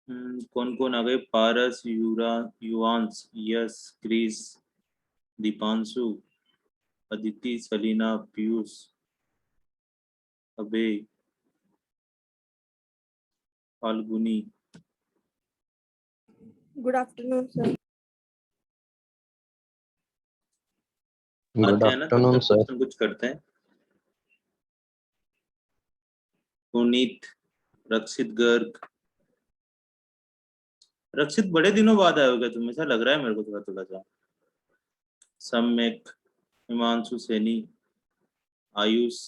कौन कौन आ गए? पारस, युवांश, यश, क्रिस, दीपांशु, अदिति, सलीना, पीयूष, अबे, Falguni. Good afternoon sir. Good आते हैं ना, तब आफ्टरनून तक सर। कुछ न कुछ करते हैं। पुनीत, रक्षित गर्ग। रक्षित बड़े दिनों बाद आए हो क्या तुम? ऐसा लग रहा है मेरे को थोड़ा थोड़ा सा। सम्यक, हिमांशु सैनी, आयुष,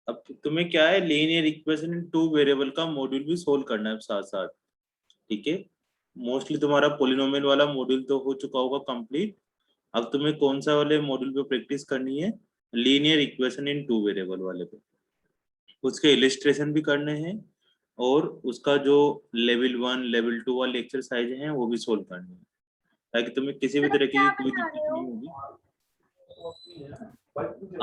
अब तुम्हें क्या है, linear equation in two variable का मॉड्यूल भी सोल्व करना है साथ साथ। ठीक है, मोस्टली तुम्हारा पॉलिनोमियल वाला मॉड्यूल तो हो चुका होगा कंप्लीट। अब तुम्हें कौन सा वाले मॉड्यूल पे प्रैक्टिस करनी है? Linear equation in two variable वाले पे। उसके इलिस्ट्रेशन भी करने हैं और उसका जो लेवल 1 लेवल 2 वाली एक्सरसाइज हैं वो भी सोल्व करनी है, ताकि तुम्हें किसी भी तरह की कोई दिक्कत नहीं होगी।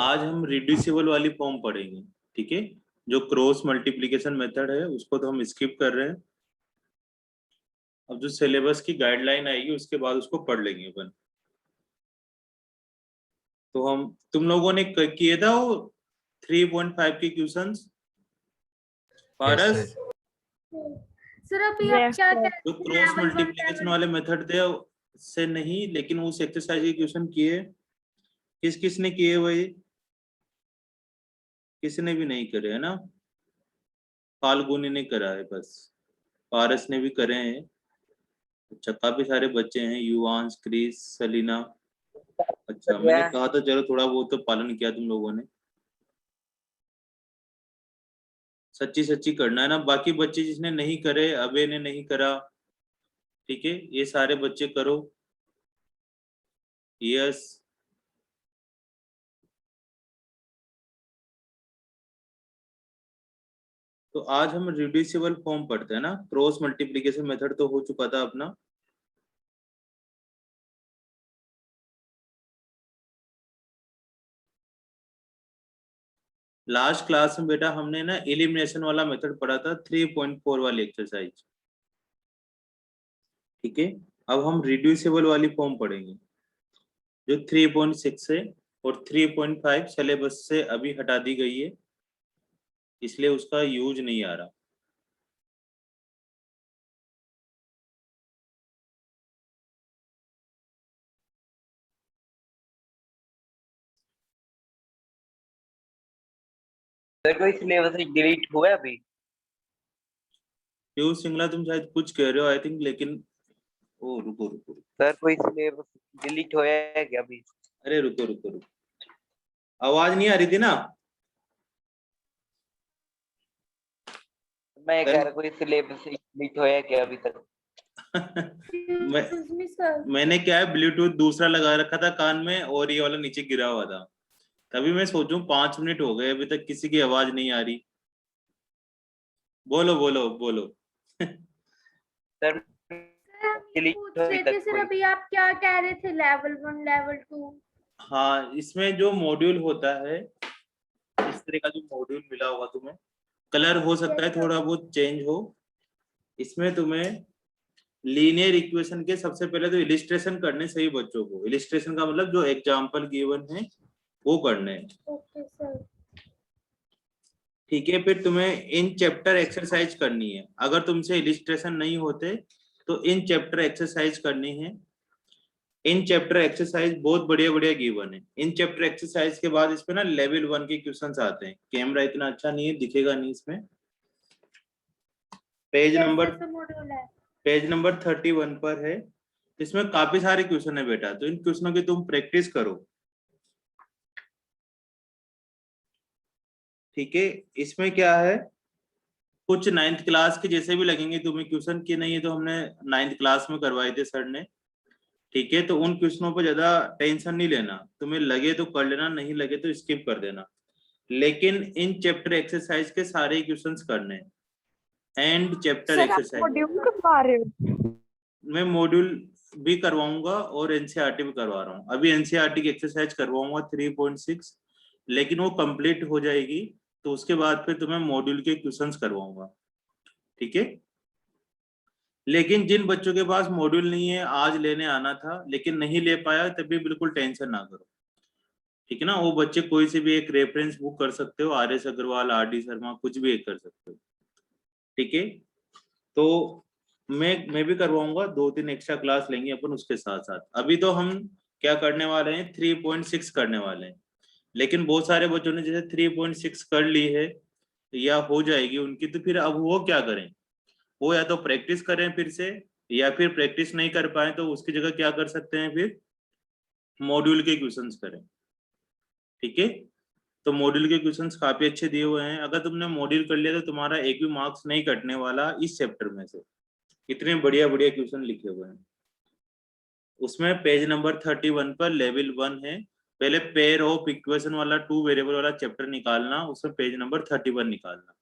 आज हम रिड्यूसिबल वाली फॉर्म पढ़ेंगे। ठीक है, जो क्रॉस मल्टीप्लिकेशन मेथड है उसको तो हम स्किप कर रहे हैं। अब जो सिलेबस की गाइडलाइन आएगी उसके बाद उसको पढ़ लेंगे अपन। तो हम तुम लोगों ने किए था वो 3.5 के क्वेश्चंस? पारस, सर अभी आप क्या कह जो क्रॉस मल्टीप्लिकेशन वाले मेथड थे से नहीं, लेकिन उस एक्सरसाइज के क्वेश्चन किए? किस किस ने किए वही? किसी ने भी नहीं करे है ना? फाल्गुनी ने करा है बस, पारस ने भी करे हैं। अच्छा, काफी सारे बच्चे हैं, युवांश, क्रिस, सलीना। अच्छा, मैंने कहा था चलो थोड़ा बहुत तो पालन किया तुम लोगों ने। सच्ची सच्ची करना है ना। बाकी बच्चे जिसने नहीं करे, अबे ने नहीं करा, ठीक है, ये सारे बच्चे करो। यस, तो आज हम रिड्यूसिबल फॉर्म पढ़ते हैं ना। क्रॉस मल्टीप्लिकेशन मेथड तो हो चुका था अपना। लास्ट क्लास में बेटा हमने ना एलिमिनेशन वाला मेथड पढ़ा था, 3.4 वाली एक्सरसाइज। ठीक है, अब हम रिड्यूसिबल वाली फॉर्म पढ़ेंगे जो 3.6 है, और 3.5 सिलेबस से अभी हटा दी गई है, इसलिए उसका यूज नहीं आ रहा। सर कोई सिलेबस डिलीट हुआ है अभी? पीयूष सिंगला तुम शायद कुछ कह रहे हो आई थिंक, लेकिन ओ रुको रुको। सर कोई सिलेबस डिलीट हुआ है क्या अभी? अरे रुको रुको रुको, आवाज नहीं आ रही थी ना? मैं कह रहा कोई सिलेबस डिलीट हुआ है क्या अभी तक? मैंने क्या है, ब्लूटूथ दूसरा लगा रखा था कान में और ये वाला नीचे गिरा हुआ था, तभी मैं सोचूं 5 मिनट हो गए अभी तक किसी की आवाज नहीं आ रही। बोलो बोलो बोलो। सर पूछ रहे थे सर अभी आप क्या कह रहे थे, लेवल 1 लेवल 2? हाँ, इसमें जो मॉड्यूल होता है, इस तरह का जो मॉड्यूल मिला होगा तुम्हें, कलर हो सकता है थोड़ा बहुत चेंज हो। इसमें तुम्हें लीनियर इक्वेशन के सबसे पहले तो इलिस्ट्रेशन करने सही बच्चों को। इलिस्ट्रेशन का मतलब जो एग्जांपल गिवन है वो करने हैं। Okay sir. ठीक है, फिर तुम्हें इन चैप्टर एक्सरसाइज करनी है। अगर तुमसे इलिस्ट्रेशन नहीं होते तो इन चैप्टर एक्सरसाइज करनी है। इन चैप्टर एक्सरसाइज बहुत बढ़िया बढ़िया गिवन है। इन चैप्टर एक्सरसाइज के बाद इसमें ना लेवल 1 के क्वेश्चंस आते हैं। कैमरा इतना अच्छा नहीं है, दिखेगा नहीं इसमें। पेज नंबर 31 पर है। इसमें काफी सारे क्वेश्चन है बेटा, तो इन क्वेश्चनों की तुम प्रैक्टिस करो। ठीक है, इसमें क्या है, कुछ 9th क्लास के जैसे भी लगेंगे तुम्हें क्वेश्चन, की नहीं है तो हमने 9th क्लास में करवाए थे सर ने। ठीक है, तो उन क्वेश्चनों पर ज्यादा टेंशन नहीं लेना, तुम्हें लगे तो कर लेना, नहीं लगे तो स्किप कर देना। लेकिन इन चैप्टर एक्सरसाइज के सारे क्वेश्चंस करने हैं। एंड चैप्टर एक्सरसाइज मॉड्यूल करवा रहे हो? मैं मॉड्यूल भी करवाऊंगा और एनसीईआरटी भी करवा रहा हूँ। अभी एनसीईआरटी की एक्सरसाइज करवाऊंगा 3.6, लेकिन वो कंप्लीट हो जाएगी तो उसके बाद फिर तुम्हें मॉड्यूल के क्वेश्चंस करवाऊंगा, ठीक है। लेकिन जिन बच्चों के पास मॉड्यूल नहीं है, आज लेने आना था लेकिन नहीं ले पाया, तभी बिल्कुल टेंशन ना करो, ठीक है ना। वो बच्चे कोई से भी एक रेफरेंस बुक कर सकते हो, RS अग्रवाल, RD शर्मा, कुछ भी एक कर सकते हो, ठीक है। तो मैं भी करवाऊंगा, 2-3 एक्स्ट्रा क्लास लेंगे अपन उसके साथ साथ। अभी तो हम क्या करने वाले हैं, 3.6 करने वाले हैं। लेकिन बहुत सारे बच्चों ने जैसे 3.6 कर ली है या हो जाएगी उनकी, तो फिर अब वो क्या करें, वो या तो प्रैक्टिस करें फिर से, या फिर प्रैक्टिस नहीं कर पाए तो उसकी जगह क्या कर सकते हैं, फिर मॉड्यूल के क्वेश्चंस करें, ठीक है। तो मॉड्यूल के क्वेश्चंस काफी अच्छे दिए हुए हैं, अगर तुमने मॉड्यूल कर लिया तो तुम्हारा एक भी मार्क्स नहीं कटने वाला इस चैप्टर में से, इतने बढ़िया बढ़िया क्वेश्चन लिखे हुए हैं। उसमें पेज नंबर 31 पर लेवल 1 है, पहले पेयर ऑफ इक्वेशन वाला 2 वेरिएबल वाला चैप्टर निकालना, उसमें पेज नंबर 31 निकालना,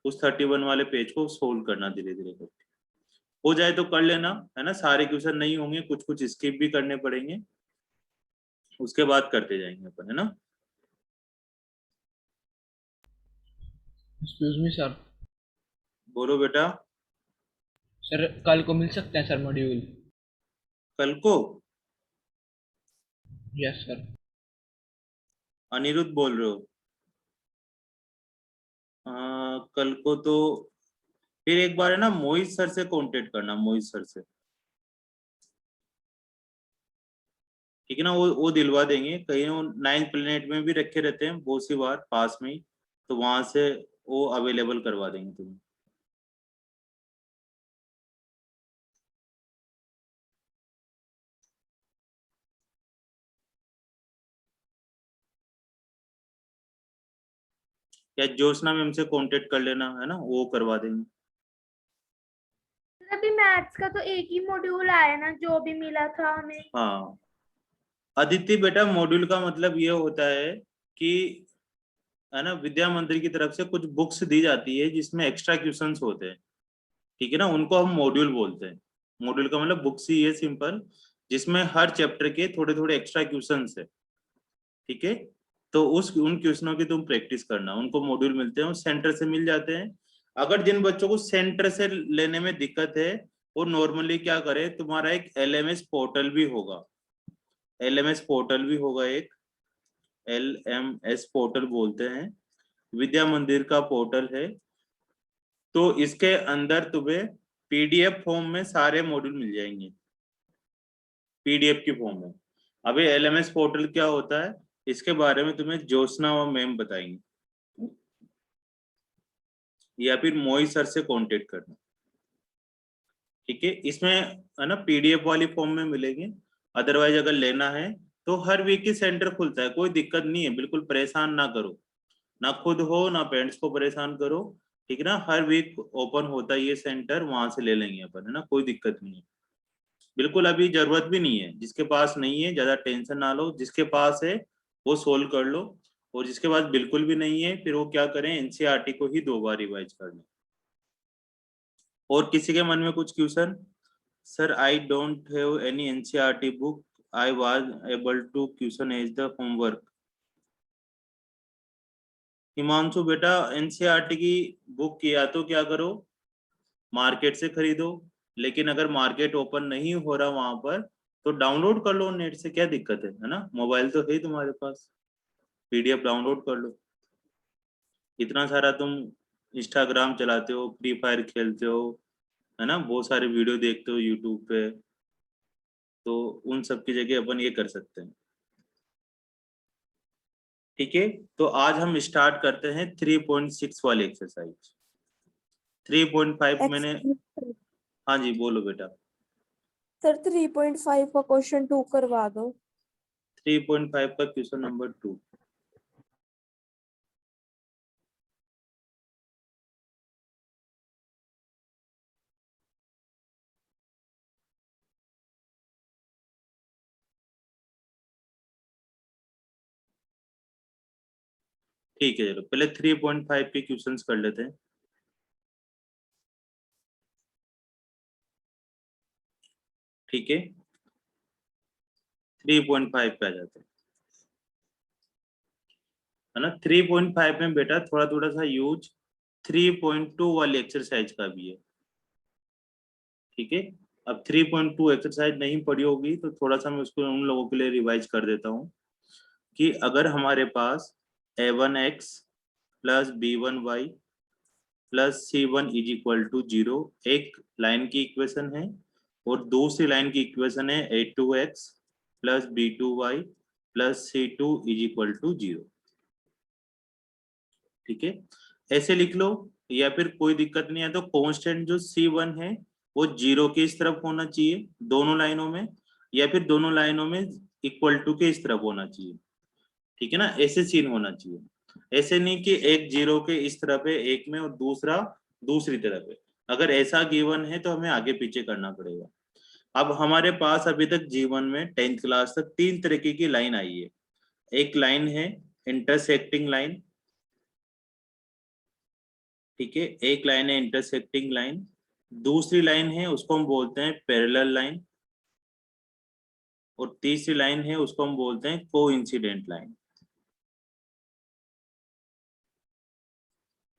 उस 31 वाले पेज को सोल्व करना धीरे धीरे करके। हो जाए तो कर लेना, है ना। सारे क्वेश्चन नहीं होंगे, कुछ कुछ स्किप भी करने पड़ेंगे, उसके बाद करते जाएंगे अपन, है ना। Excuse me sir. बोलो बेटा। सर कल को मिल सकते हैं सर मॉड्यूल? कल को? Yes sir. अनिरुद्ध बोल रहे हो? कल को तो फिर एक बार है ना मोहित सर से कांटेक्ट करना, मोहित सर से, ठीक है ना। वो दिलवा देंगे, कहीं वो 9th प्लेनेट में भी रखे रहते हैं बहुत सी बार पास में ही, तो वहां से वो अवेलेबल करवा देंगे तुम्हें। या ज्योत्सना मैम से कांटेक्ट कर लेना, है ना, वो करवा देंगे। अभी मैथ्स का तो एक ही मॉड्यूल आया ना, जो भी मिला था हमें। हाँ अदिति बेटा, मॉड्यूल का मतलब ये होता है कि, है ना, विद्या मंदिर की तरफ से कुछ बुक्स दी जाती है जिसमें एक्स्ट्रा क्वेश्चंस होते हैं, ठीक है ना, उनको हम मॉड्यूल बोलते हैं। मॉड्यूल का मतलब बुक्स ही है सिंपल, जिसमें हर चैप्टर के थोड़े थोड़े एक्स्ट्रा क्वेश्चंस है, ठीक है। तो उन क्वेश्चनों की तुम प्रैक्टिस करना, उनको मॉड्यूल मिलते हैं, वो सेंटर से मिल जाते हैं। अगर जिन बच्चों को सेंटर से लेने में दिक्कत है, वो नॉर्मली क्या करे, तुम्हारा एक LMS पोर्टल भी होगा, LMS पोर्टल भी होगा एक, LMS पोर्टल बोलते हैं, विद्या मंदिर का पोर्टल है। तो इसके अंदर तुम्हें PDF फॉर्म में सारे मॉड्यूल मिल जाएंगे, PDF की फॉर्म में। अभी LMS पोर्टल क्या होता है, इसके बारे में तुम्हें ज्योत्सना और मैम बताएंगे, या फिर मोहित सर से कांटेक्ट करना, ठीक है। इसमें है ना PDF वाली फॉर्म में मिलेंगे, अदरवाइज अगर लेना है तो हर वीक ही सेंटर खुलता है, कोई दिक्कत नहीं है, बिल्कुल परेशान ना करो, ना खुद हो ना पेरेंट्स को परेशान करो, ठीक है ना। हर वीक ओपन होता है ये सेंटर, वहां से ले लेंगे अपन, है ना, कोई दिक्कत नहीं है। बिल्कुल अभी जरूरत भी नहीं है, जिसके पास नहीं है ज्यादा टेंशन ना लो, जिसके पास है वो सोल्व कर लो, और जिसके पास बिल्कुल भी नहीं है फिर वो क्या करें, NCERT को ही 2 बार रिवाइज कर लें। और किसी के मन में कुछ question? Sir I don't have any NCERT book, I was able to question as the homework. Himanshu बेटा, NCERT की बुक किया तो क्या करो, मार्केट से खरीदो, लेकिन अगर मार्केट ओपन नहीं हो रहा वहां पर, तो डाउनलोड कर लो नेट से, क्या दिक्कत है ना, मोबाइल तो है ही तुम्हारे पास, PDF डाउनलोड कर लो। इतना सारा तुम इंस्टाग्राम चलाते हो, फ्री फायर खेलते हो, है ना, बहुत सारे वीडियो देखते हो यूट्यूब पे, तो उन सब की जगह अपन ये कर सकते हैं, ठीक है। तो आज हम स्टार्ट करते हैं 3.6 वाली एक्सरसाइज। 3.5 मैंने, हाँ जी बोलो बेटा। सर 3.5 का क्वेश्चन 2 करवा दो। 3.5 का क्वेश्चन नंबर 2, ठीक है। चलो पहले 3.5 के क्वेश्चंस कर लेते हैं, ठीक है। 3.5 पे आ जाते हैं। है ना। 3.5 में बेटा थोड़ा थोड़ा सा यूज 3.2 वाली एक्सरसाइज का भी है, ठीक है। अब 3.2 एक्सरसाइज नहीं पढ़ी होगी तो थोड़ा सा मैं उसको उन लोगों के लिए रिवाइज कर देता हूँ कि अगर हमारे पास a1x plus b1y plus c1 is equal to 0 एक लाइन की इक्वेशन है, और दूसरी लाइन की इक्वेशन है a2x plus b2y plus c2 is equal to 0, ठीक है। ऐसे लिख लो, या फिर कोई दिक्कत नहीं है तो कांस्टेंट जो c1 है वो 0 के इस तरफ होना चाहिए दोनों लाइनों में, या फिर दोनों लाइनों में इक्वल टू के इस तरफ होना चाहिए, ठीक है ना। ऐसे सीन होना चाहिए, ऐसे नहीं कि एक 0 के इस तरफ है एक में और दूसरा दूसरी तरफ है। अगर ऐसा गिवन है तो हमें आगे पीछे करना पड़ेगा। अब हमारे पास अभी तक जीवन में 10th क्लास तक 3 तरीके की लाइन आई है। एक लाइन है इंटरसेक्टिंग लाइन, ठीक है, एक लाइन है इंटरसेक्टिंग लाइन, दूसरी लाइन है उसको हम बोलते हैं पैरेलल लाइन, और तीसरी लाइन है उसको हम बोलते हैं कोइंसिडेंट लाइन।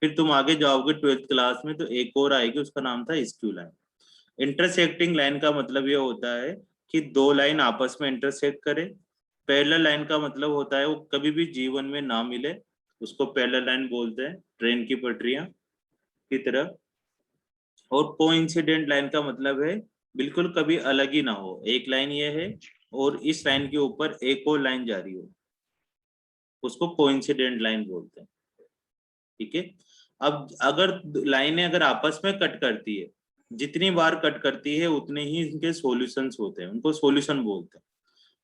फिर तुम आगे जाओगे 12th क्लास में तो एक और आएगी, उसका नाम था स्क्यू लाइन। इंटरसेक्टिंग लाइन का मतलब ये होता है कि दो लाइन आपस में इंटरसेक्ट करे। पैरेलल लाइन का मतलब होता है वो कभी भी जीवन में ना मिले, उसको पैरेलल लाइन बोलते हैं, ट्रेन की पटरियां की तरह। और कोइंसिडेंट लाइन का मतलब है बिल्कुल कभी अलग ही ना हो, एक लाइन ये है और इस लाइन के ऊपर एक और लाइन जा रही हो, उसको कोइंसिडेंट लाइन बोलते हैं, ठीक है। अब अगर लाइनें अगर आपस में कट करती है, जितनी बार कट करती है उतने ही इनके सॉल्यूशंस होते हैं, उनको सॉल्यूशन बोलते हैं।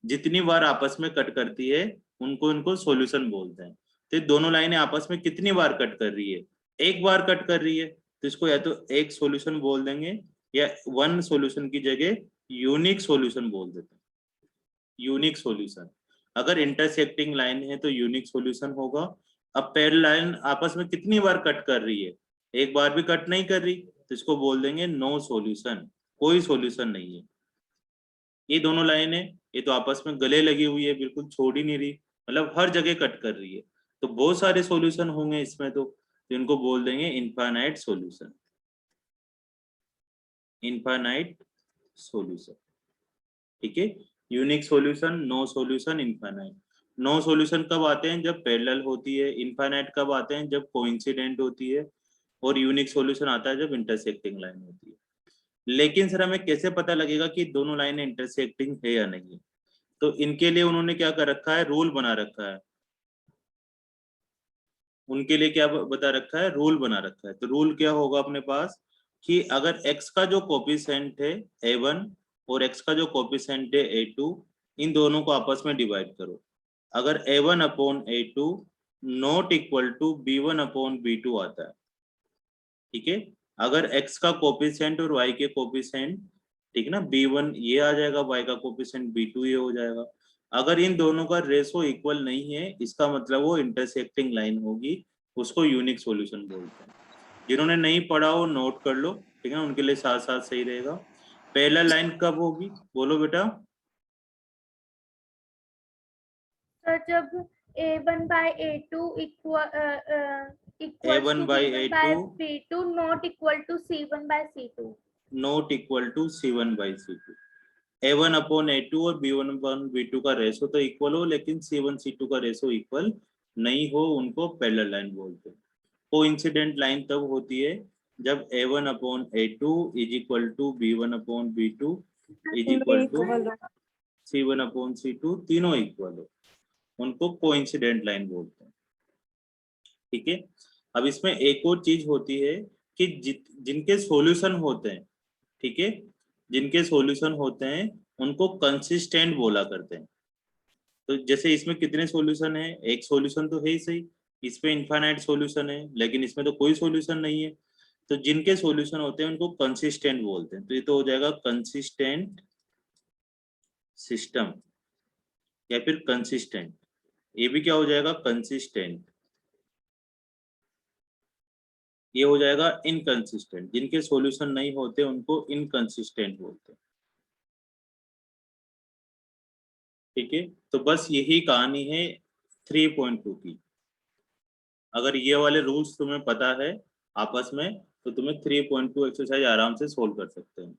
जितनी बार आपस में कट करती है उनको इनको सॉल्यूशन बोलते हैं। तो ये दोनों लाइनें आपस में कितनी बार कट कर रही है, एक बार कट कर रही है तो इसको या तो एक सॉल्यूशन बोल देंगे, या वन सॉल्यूशन की जगह यूनिक सॉल्यूशन बोल देते हैं, यूनिक सॉल्यूशन। अगर इंटरसेक्टिंग लाइन है तो यूनिक सॉल्यूशन होगा। अब पैरेलल लाइन आपस में कितनी बार कट कर रही है, एक बार भी कट नहीं कर रही तो इसको बोल देंगे नो सॉल्यूशन, कोई सॉल्यूशन नहीं है। ये दोनों लाइनें ये तो आपस में गले लगी हुई है, बिल्कुल छोड़ ही नहीं रही, मतलब हर जगह कट कर रही है, तो बहुत सारे सॉल्यूशन होंगे इसमें, तो इनको बोल देंगे इनफाइनाइट सॉल्यूशन, इनफाइनाइट सॉल्यूशन, ठीक है। Unique solution, no solution, infinite. No solution कब आते हैं, जब पैरेलल होती है। इनफाइनाइट कब आते हैं, जब कोइंसिडेंट होती है। और यूनिक सॉल्यूशन आता है जब इंटरसेक्टिंग लाइन होती है। लेकिन सर हमें कैसे पता लगेगा कि दोनों लाइनें इंटरसेक्टिंग है या नहीं है, तो इनके लिए उन्होंने क्या कर रखा है, रूल बना रखा है। उनके लिए क्या बता रखा है, रूल बना रखा है। तो रूल क्या होगा अपने पास कि अगर x का जो कोफिशिएंट है a1 और x का जो कोफिशिएंट है a2, इन दोनों को आपस में डिवाइड करो। अगर a1 upon a2 not equal to b1 upon b2 आता है, ठीक है। अगर x का कोफिशिएंट और y के कोफिशिएंट, ठीक है ना, b1 ये आ जाएगा, y का कोफिशिएंट b2 ये हो जाएगा। अगर इन दोनों का रेशो इक्वल नहीं है, इसका मतलब वो इंटरसेक्टिंग लाइन होगी, उसको यूनिक सॉल्यूशन बोलते हैं। जिन्होंने नहीं पढ़ा हो नोट कर लो, ठीक है ना, उनके लिए साथ साथ सही रहेगा। पैरेलल लाइन कब होगी, बोलो बेटा। सर जब a1 by a2 equals a1 to by b1 by a2 b2 not equal to c1 by c2। Not equal to c1 by c2। a1 upon a2 और b1 अपॉन b2 का ratio तो equal हो, लेकिन c1 c2 का ratio equal नहीं हो, उनको parallel line बोलते हैं। कोइंसिडेंट लाइन तब होती है जब a1 upon a2 is equal to b1 upon b2 is equal to equal c1 upon c2, तीनों इक्वल हो, उनको कोइंसिडेंट लाइन बोलते हैं, ठीक है। अब इसमें एक और चीज होती है कि जिनके सॉल्यूशन होते हैं, ठीक है, जिनके सॉल्यूशन होते हैं उनको कंसिस्टेंट बोला करते हैं। तो जैसे इसमें कितने सॉल्यूशन है, एक सॉल्यूशन तो है ही सही, इसमें इनफाइनाइट सॉल्यूशन है, लेकिन इसमें तो कोई सॉल्यूशन नहीं है। तो जिनके सॉल्यूशन होते हैं उनको कंसिस्टेंट बोलते हैं। तो ये तो हो जाएगा कंसिस्टेंट सिस्टम, या फिर कंसिस्टेंट, ये भी क्या हो जाएगा, कंसिस्टेंट। ये हो जाएगा इनकंसिस्टेंट, जिनके सॉल्यूशन नहीं होते उनको इनकंसिस्टेंट बोलते हैं, ठीक है। तो बस यही कहानी है 3.2 की। अगर ये वाले रूल्स तुम्हें पता है आपस में तो तुम्हें 3.2 एक्सरसाइज आराम से सोल्व कर सकते हैं।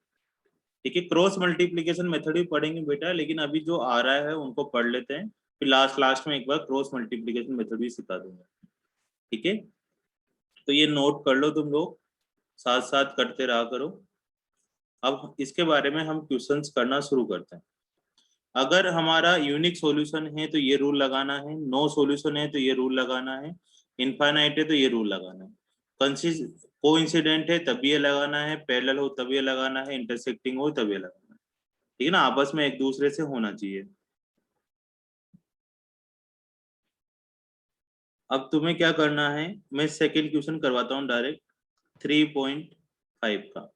ठीक है, क्रॉस मल्टीप्लीकेशन मेथड भी पढ़ेंगे बेटा, लेकिन अभी जो आ रहा है उनको पढ़ लेते हैं, फिर लास्ट में एक बार क्रॉस मल्टीप्लीकेशन मेथड भी सिखा दूंगा। ठीक है, तो ये नोट कर लो तुम लोग, साथ साथ करते रहा करो। अब इसके बारे में हम क्वेश्चंस करना शुरू करते हैं। अगर हमारा यूनिक सॉल्यूशन है तो ये रूल लगाना है, नो सॉल्यूशन है तो ये रूल लगाना है, इनफाइनाइट है तो ये रूल लगाना है, कोइंसिडेंट है तब ये लगाना है, पैरेलल हो तब ये लगाना है, इंटरसेक्टिंग हो तब ये लगाना है। ठीक है ना, आपस में एक दूसरे से होना चाहिए। अब तुम्हें क्या करना है, मैं सेकेंड क्वेश्चन करवाता हूँ डायरेक्ट 3.5 का।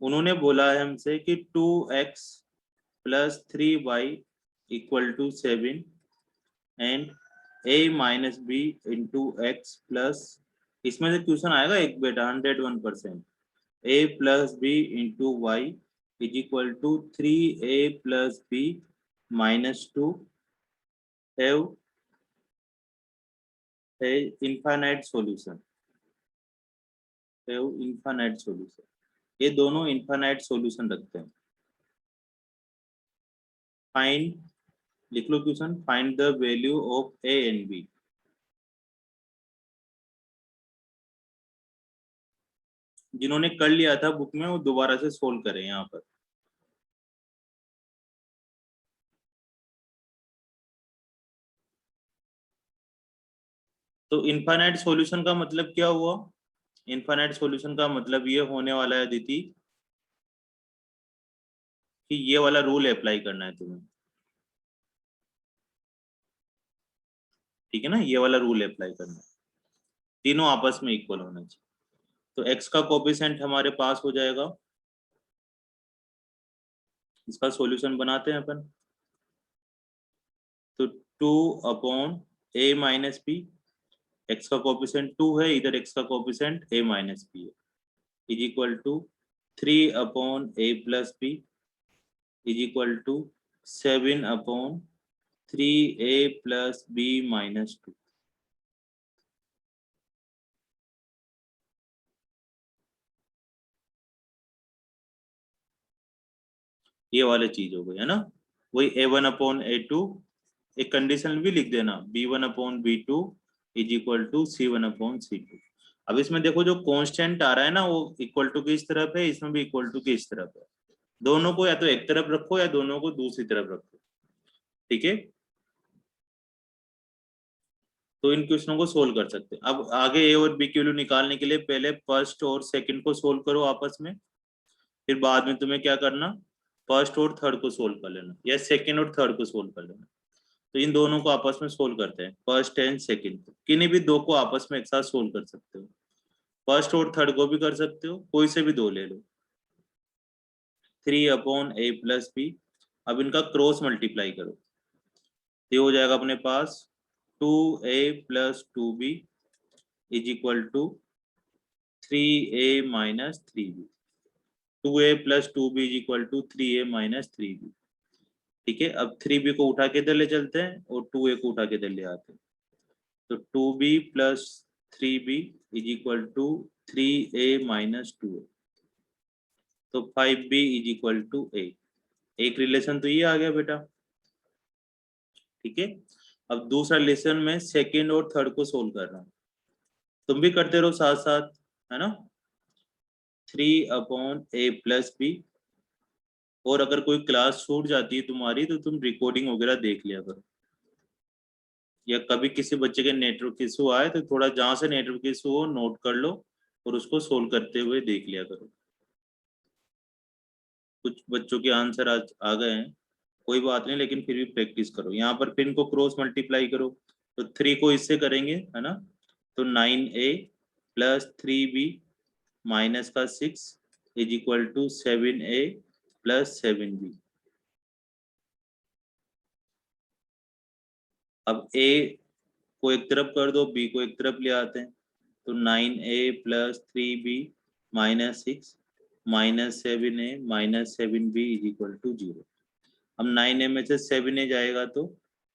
उन्होंने बोला है हमसे कि 2x + 3y = 7 and a - b × x plus, इसमें से क्वेश्चन आएगा एक बेटा 101%, a + b × y = 3a + b - 2 have a infinite solution, have infinite solution। ये दोनों इनफाइनाइट सॉल्यूशन रखते हैं। फाइंड, लिख लो question, find the value of a and b। जिन्होंने कर लिया था बुक में वो दोबारा से सोल्व करें यहाँ पर। तो इनफाइनाइट सॉल्यूशन का मतलब क्या हुआ, इनफाइनाइट सॉल्यूशन का मतलब ये होने वाला है दीदी कि ये वाला रूल अप्लाई करना है तुम्हें। ठीक है ना, ये वाला रूल अप्लाई करना है, तीनों आपस में इक्वल होना चाहिए। तो x का कोएफिशिएंट हमारे पास हो जाएगा, इसका सॉल्यूशन बनाते हैं अपन। तो 2/a - b, x का कोएफिशिएंट 2 है, इधर x का कोएफिशिएंट a - b है, = 3/a + b = 7/3a + b - 2। ये वाले चीज हो गई है ना, वही a1/a2, एक कंडीशन भी लिख देना, b1/b2 = c1/c2। अब इसमें देखो जो कांस्टेंट आ रहा है ना वो इक्वल टू की इस तरफ है, इसमें भी इक्वल टू की इस तरफ है, दोनों को या तो एक तरफ रखो या दोनों को दूसरी तरफ रखो। ठीक है, तो इन क्वेश्चनों को सोल्व कर सकते हैं। अब आगे ए और बी की वैल्यू निकालने के लिए पहले फर्स्ट और सेकंड को सोल्व करो आपस में, फिर बाद में तुम्हें क्या करना, फर्स्ट और थर्ड को सोल्व कर लेना या सेकंड और थर्ड को सोल्व कर लेना। तो इन दोनों को आपस में सोल्व करते हैं, फर्स्ट एंड सेकंड को, किन्हीं भी दो को आपस में एक साथ सोल्व कर सकते हो, फर्स्ट और थर्ड को भी कर सकते हो, कोई से भी दो ले लो। 3/a + b, अब इनका क्रॉस मल्टीप्लाई करो, ये हो जाएगा अपने पास 2a + 2b = 3a - 3b, 2a + 2b = 3a - 3b। ठीक है, अब 3b को उठा के इधर ले चलते हैं और 2a को उठा के इधर ले आते हैं, तो 2b + 3b = 3a - 2a, तो 5b = a। एक रिलेशन तो ये आ गया बेटा। ठीक है, अब दूसरा रिलेशन में सेकंड और थर्ड को सोल्व कर रहा हूँ, तुम भी करते रहो साथ साथ, है ना। 3/a + b, और अगर कोई क्लास छूट जाती है तुम्हारी तो तुम रिकॉर्डिंग वगैरह देख लिया करो, या कभी किसी बच्चे के नेटवर्क इशू आए तो थोड़ा जहाँ से नेटवर्क इशू हो नोट कर लो और उसको सोल्व करते हुए देख लिया करो। कुछ बच्चों के आंसर आज आ गए हैं, कोई बात नहीं, लेकिन फिर भी प्रैक्टिस करो। यहाँ पर फिर इनको क्रॉस मल्टीप्लाई करो, तो 3 को इससे करेंगे, है ना, तो 9a + 3b - 6 = 7a + 7b। अब a को एक तरफ कर दो, b को एक तरफ ले आते हैं, तो 9a + 3b - 6 - 7a - 7b = 0। अब 9a में से 7a जाएगा तो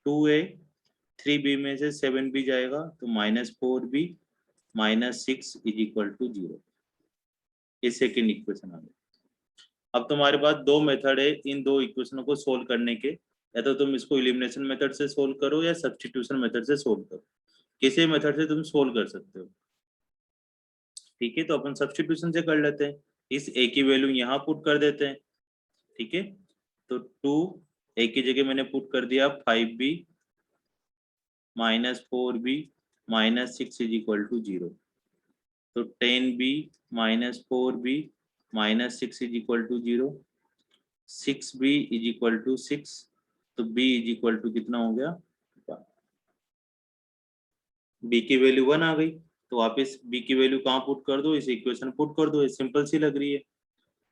2a, 3b में से 7b जाएगा तो -4b -6 इज इक्वल टू 0। ये सेकेंड इक्वेशन आ गई। अब तुम्हारे पास दो मेथड है इन दो इक्वेशनों को सोल्व करने के, या तो तुम इसको एलिमिनेशन मेथड से सोल्व करो या सब्स्टिट्यूशन मेथड से सोल्व करो, किसी मेथड से तुम सोल्व कर सकते हो। ठीक है, तो अपन सब्स्टिट्यूशन से कर लेते हैं। इस a की वैल्यू यहाँ पुट कर देते हैं। ठीक है, तो 2a की जगह मैंने पुट कर दिया 5b -4b -6 is equal to 0। तो 10b -4b -6 is equal to 0, 6b is equal to 6, तो b इज इक्वल टू कितना हो गया, b की वैल्यू 1 आ गई। तो आप इस b की वैल्यू कहाँ पुट कर दो, इस इक्वेशन पुट कर दो, ये सिंपल सी लग रही है।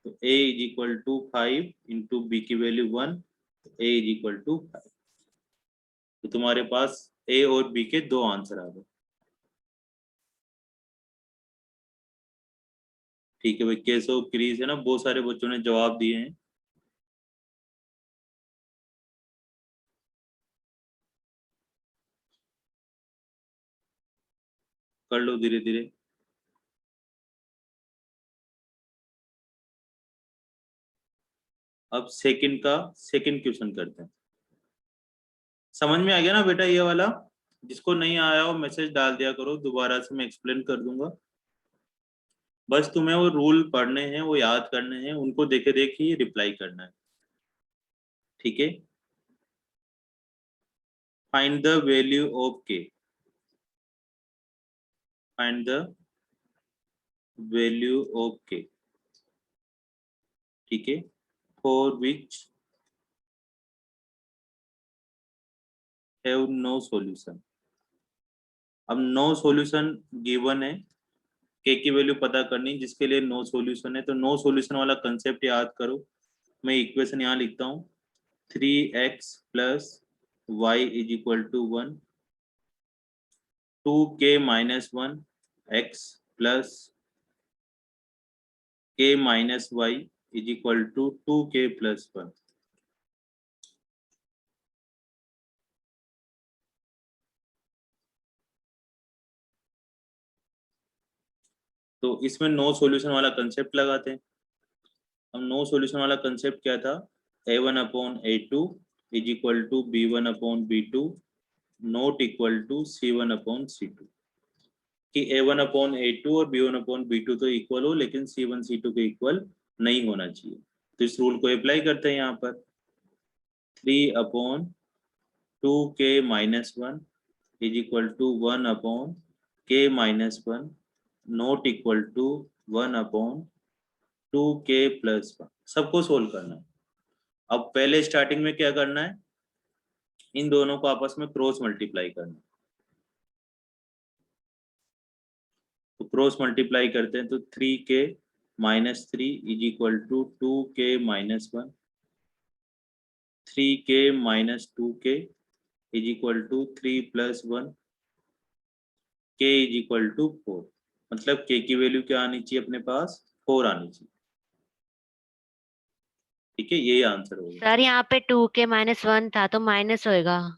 तो a is equal to 5 into B की वैल्यू 1, तो a इज इक्वल टू 5। तो तुम्हारे पास a और b के दो आंसर आ गए। ठीक है भाई, केस ऑफ क्रीज है ना, बहुत सारे बच्चों ने जवाब दिए हैं। कर लो धीरे धीरे। अब सेकंड क्वेश्चन करते हैं। समझ में आ गया ना बेटा ये वाला? जिसको नहीं आया हो मैसेज डाल दिया करो, दोबारा से मैं एक्सप्लेन कर दूंगा। बस तुम्हें वो रूल पढ़ने हैं, वो याद करने हैं, उनको देखे देखे ही रिप्लाई करना है। ठीक है, find the value of k, find the value of k। ठीक है, for which have no solution. अब नो सॉल्यूशन गिवन है, k की वैल्यू पता करनी जिसके लिए नो सॉल्यूशन है। तो नो सॉल्यूशन वाला कंसेप्ट याद करो। मैं इक्वेशन यहाँ लिखता हूँ, 3x plus y is equal to 1, 2k minus 1 x plus k minus y is equal to 2k plus 1। तो इसमें नो सॉल्यूशन वाला कंसेप्ट लगाते हैं। हम नो सॉल्यूशन वाला कंसेप्ट क्या था, a1/a2 is equal to b1/b2 not equal to c1/c2, कि a1/a2 और b1/b2 तो इक्वल हो, लेकिन c1 c2 के इक्वल नहीं होना चाहिए। तो इस रूल को अप्लाई करते हैं यहाँ पर, 3/2k minus 1 is equal to 1/k minus 1 not equal to 1/2k plus 1। सबको सोल्व करना है। अब पहले स्टार्टिंग में क्या करना है, इन दोनों को आपस में क्रॉस मल्टीप्लाई करना है। तो क्रॉस मल्टीप्लाई करते हैं, तो 3k minus 3 is equal to 2k minus 1, 3k minus 2k is equal to 3 plus 1, k is equal to 4। मतलब k की वैल्यू क्या आनी चाहिए अपने पास, 4 आनी चाहिए। ठीक है, यही आंसर होगा। सर यहाँ पे 2k माइनस 1 था तो माइनस होएगा।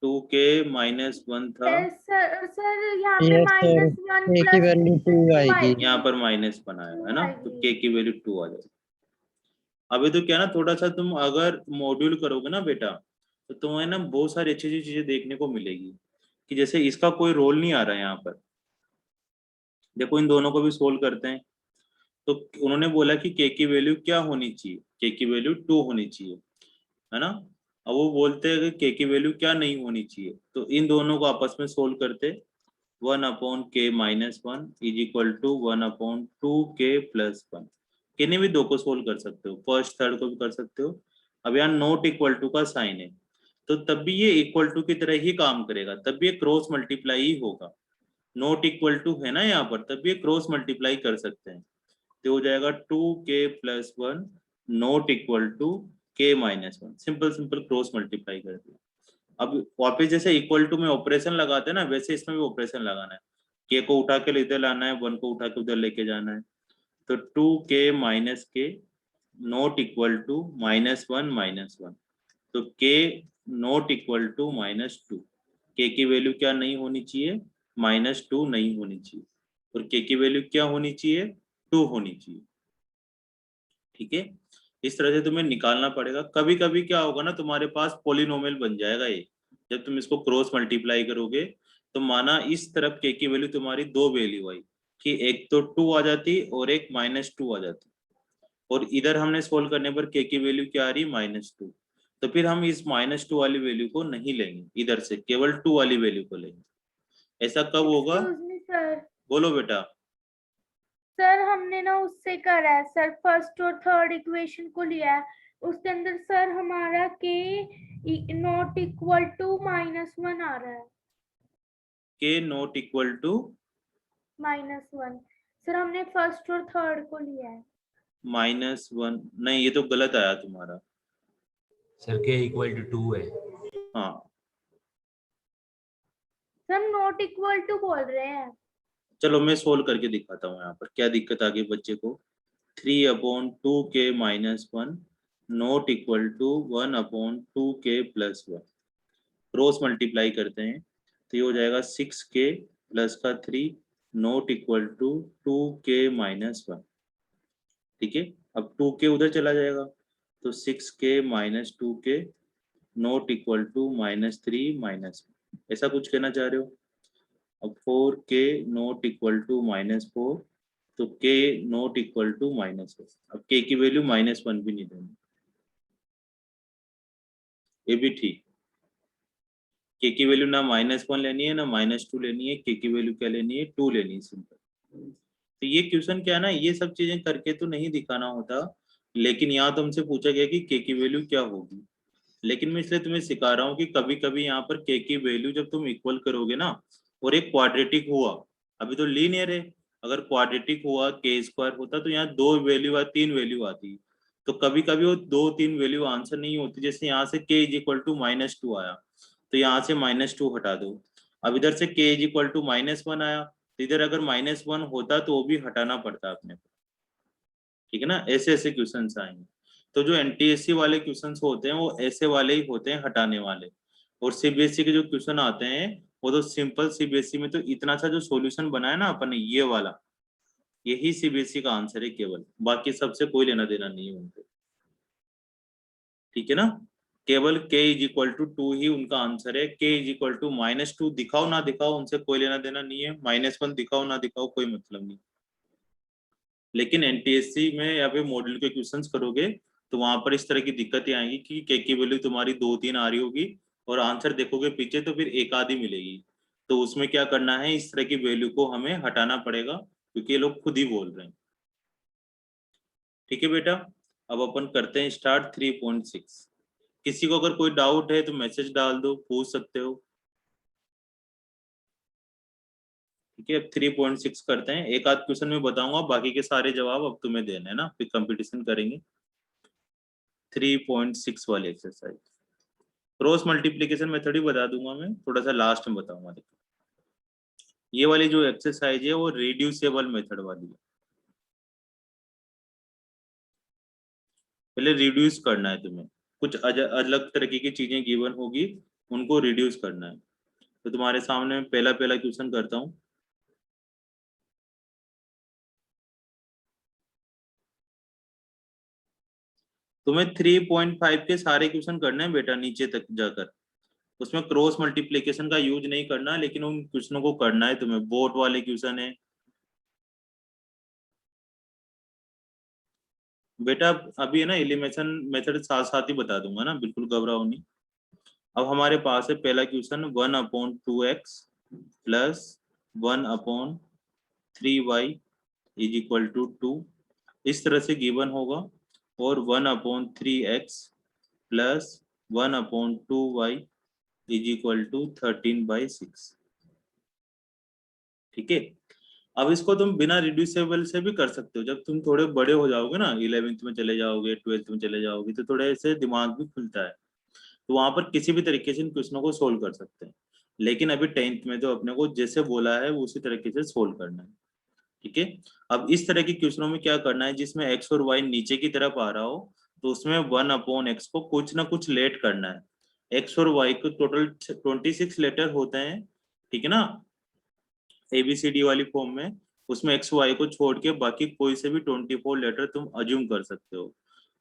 2k माइनस 1 था, सर यहाँ पे Yes, sir. -1 k की प्लस वैल्यू 2 आएगी। यहाँ पर -1 आया है ना, तो आएगी। k की वैल्यू 2 आ जाएगी। अभी तो क्या ना, थोड़ा सा तुम अगर मॉड्यूल करोगे ना बेटा, तो तुम्हें ना बहुत सारी अच्छी अच्छी चीजें देखने को मिलेगी। कि जैसे इसका कोई रोल नहीं आ रहा है यहाँ पर, देखो इन दोनों को भी सोल्व करते हैं। तो उन्होंने बोला कि k की वैल्यू क्या होनी चाहिए, k की वैल्यू 2 होनी चाहिए, है ना। अब वो बोलते हैं कि k की वैल्यू क्या नहीं होनी चाहिए, तो इन दोनों को आपस में सोल्व करते, 1/k minus 1 is equal to 1/2k plus 1। किन्हीं भी दो को सोल्व कर सकते हो, फर्स्ट थर्ड को भी कर सकते हो। अब यहाँ नॉट इक्वल टू का साइन है, तो तब भी ये इक्वल टू की तरह ही काम करेगा, तब भी ये क्रॉस मल्टीप्लाई ही होगा। नॉट इक्वल टू है ना यहाँ पर, तब भी ये क्रॉस मल्टीप्लाई कर सकते हैं। तो हो जाएगा 2k plus 1 not equal to k minus 1। Simple simple cross multiply कर दिया। अब वापस जैसे इक्वल टू में ऑपरेशन लगाते हैं ना, वैसे इसमें भी ऑपरेशन लगाना है। k को उठा के इधर लाना है, 1 को उठा के उधर लेके जाना है। तो 2k minus k not equal to -1 -1। तो k नॉट इक्वल टू -2। के की वैल्यू क्या नहीं होनी चाहिए, -2 नहीं होनी चाहिए, और के की वैल्यू क्या होनी चाहिए, 2 होनी चाहिए। ठीक है, इस तरह से तुम्हें निकालना पड़ेगा। कभी कभी क्या होगा ना, तुम्हारे पास पॉलिनोमियल बन जाएगा ये, जब तुम इसको क्रॉस मल्टीप्लाई करोगे तो माना इस तरफ के की वैल्यू तुम्हारी 2 वैल्यू आई, कि एक तो 2 आ जाती और एक -2 आ जाती, और इधर हमने सोल्व करने पर के की वैल्यू क्या आ रही, -2। तो फिर हम इस -2 वाली वैल्यू को नहीं लेंगे इधर से, केवल 2 वाली वैल्यू को लेंगे। ऐसा कब होगा, एक्सक्यूज मी सर। बोलो बेटा। सर हमने ना उससे करा है सर, फर्स्ट और थर्ड इक्वेशन को लिया है, उसके अंदर सर हमारा के नॉट इक्वल टू -1 आ रहा है। के नॉट इक्वल टू -1 सर हमने फर्स्ट और थर्ड को लिया है। -1 नहीं, ये तो गलत आया तुम्हारा। सर के इक्वल टू 2 है। हाँ, सर हम नॉट इक्वल टू बोल रहे हैं। चलो मैं सोल्व करके दिखाता हूँ यहाँ पर क्या दिक्कत आ गई बच्चे को। 3/2k-1 not equal to 1/2k+1। Cross multiply करते हैं तो ये हो जाएगा 6k प्लस का 3 नॉट इक्वल टू 2k-1। ठीक है, अब 2k उधर चला जाएगा तो 6k - 2k not equal to -3 ऐसा कुछ कहना चाह रहे हो। अब 4k नॉट इक्वल टू -4, तो k नॉट इक्वल टू -1। अब k की वैल्यू -1 भी नहीं देनी, ये भी ठीक। k की वैल्यू ना -1 लेनी है ना -2 लेनी है, k की वैल्यू क्या लेनी है, 2 लेनी है, सिंपल। तो ये क्वेश्चन क्या है ना, ये सब चीजें करके तो नहीं दिखाना होता, लेकिन यहाँ तुमसे पूछा गया कि k की वैल्यू क्या होगी। लेकिन मैं इसलिए तुम्हें सिखा रहा हूँ कि कभी कभी यहाँ पर k की वैल्यू जब तुम इक्वल करोगे ना, और एक क्वाड्रेटिक हुआ, अभी तो लीनियर है, अगर क्वाड्रेटिक हुआ k² होता तो यहाँ 2 वैल्यू या 3 वैल्यू आती, तो कभी कभी वो 2-3 वैल्यू आंसर नहीं होती। जैसे यहाँ से k = -2 आया, तो यहाँ से -2 हटा दो। अब इधर से k = -1 आया, तो इधर अगर -1 होता तो वो भी हटाना पड़ता अपने को। ठीक है ना, ऐसे ऐसे क्वेश्चन आएंगे। तो जो एनटीएससी वाले क्वेश्चंस होते हैं वो ऐसे वाले ही होते हैं, हटाने वाले। और सीबीएसई के जो क्वेश्चन आते हैं वो तो सिंपल, सीबीएसई में तो इतना सा जो सॉल्यूशन बनाया ना अपन ने, ये वाला, यही सीबीएसई का आंसर है केवल, बाकी सबसे कोई लेना देना नहीं है उनको। ठीक है ना, केवल k = 2 ही उनका आंसर है। k = -2 दिखाओ ना दिखाओ उनसे कोई लेना देना नहीं है, -1 दिखाओ ना दिखाओ कोई मतलब नहीं। लेकिन एनटीएससी में या फिर मॉड्यूल के क्वेश्चंस करोगे तो वहां पर इस तरह की दिक्कतें आएंगी कि के की वैल्यू तुम्हारी 2-3 आ रही होगी, और आंसर देखोगे पीछे तो फिर एक आधी मिलेगी। तो उसमें क्या करना है, इस तरह की वैल्यू को हमें हटाना पड़ेगा, क्योंकि ये लोग खुद ही बोल रहे हैं। ठीक है बेटा, अब अपन करते हैं स्टार्ट 3.6। किसी को अगर कोई डाउट है तो मैसेज डाल दो, पूछ सकते हो। ठीक है, अब 3.6 करते हैं। एक आध क्वेश्चन में बताऊंगा, बाकी के सारे जवाब अब तुम्हें देने हैं ना, फिर कंपटीशन करेंगे। 3.6 वाली एक्सरसाइज क्रॉस मल्टीप्लिकेशन मेथड ही बता दूंगा मैं, थोड़ा सा लास्ट में बताऊंगा। देखो ये वाली जो एक्सरसाइज है वो रिड्यूसेबल मेथड वाली है। पहले रिड्यूस करना है तुम्हें, कुछ अलग तरीके की चीजें गिवन होगी, उनको रिड्यूस करना है। तो तुम्हारे सामने पहला क्वेश्चन करता हूँ। तुम्हें 3.5 के सारे क्वेश्चन करने हैं बेटा, नीचे तक जाकर। उसमें क्रॉस मल्टीप्लिकेशन का यूज नहीं करना, लेकिन उन क्वेश्चनों को करना है तुम्हें। बोट वाले क्वेश्चन है बेटा, अभी है ना एलिमिनेशन मेथड साथ साथ ही बता दूंगा ना, बिल्कुल घबराओ नहीं। अब हमारे पास है पहला क्वेश्चन, 1/2x प्लस 1/3y = 2, इस तरह से गिवन होगा। और 1/3x प्लस 1/2y = 13/6। ठीक है, अब इसको तुम बिना रिड्यूसेबल से भी कर सकते हो। जब तुम थोड़े बड़े हो जाओगे ना, 11th में चले जाओगे, 12th में चले जाओगे, तो थोड़े ऐसे दिमाग भी खुलता है, तो वहां पर किसी भी तरीके से इन क्वेश्चनों को सोल्व कर सकते हैं। लेकिन अभी 10th में तो अपने को जैसे बोला है वो उसी तरीके से सोल्व करना है। ठीक है, अब इस तरह के क्वेश्चनों में क्या करना है, जिसमें x और y नीचे की तरफ आ रहा हो, तो उसमें 1/x को कुछ ना कुछ लेट करना है। एक्स और वाई को टोटल 26 लेटर होते हैं, ठीक है ना, ABCD वाली फॉर्म में। उसमें एक्स वाई को छोड़ के बाकी कोई से भी 24 लेटर तुम अज्यूम कर सकते हो।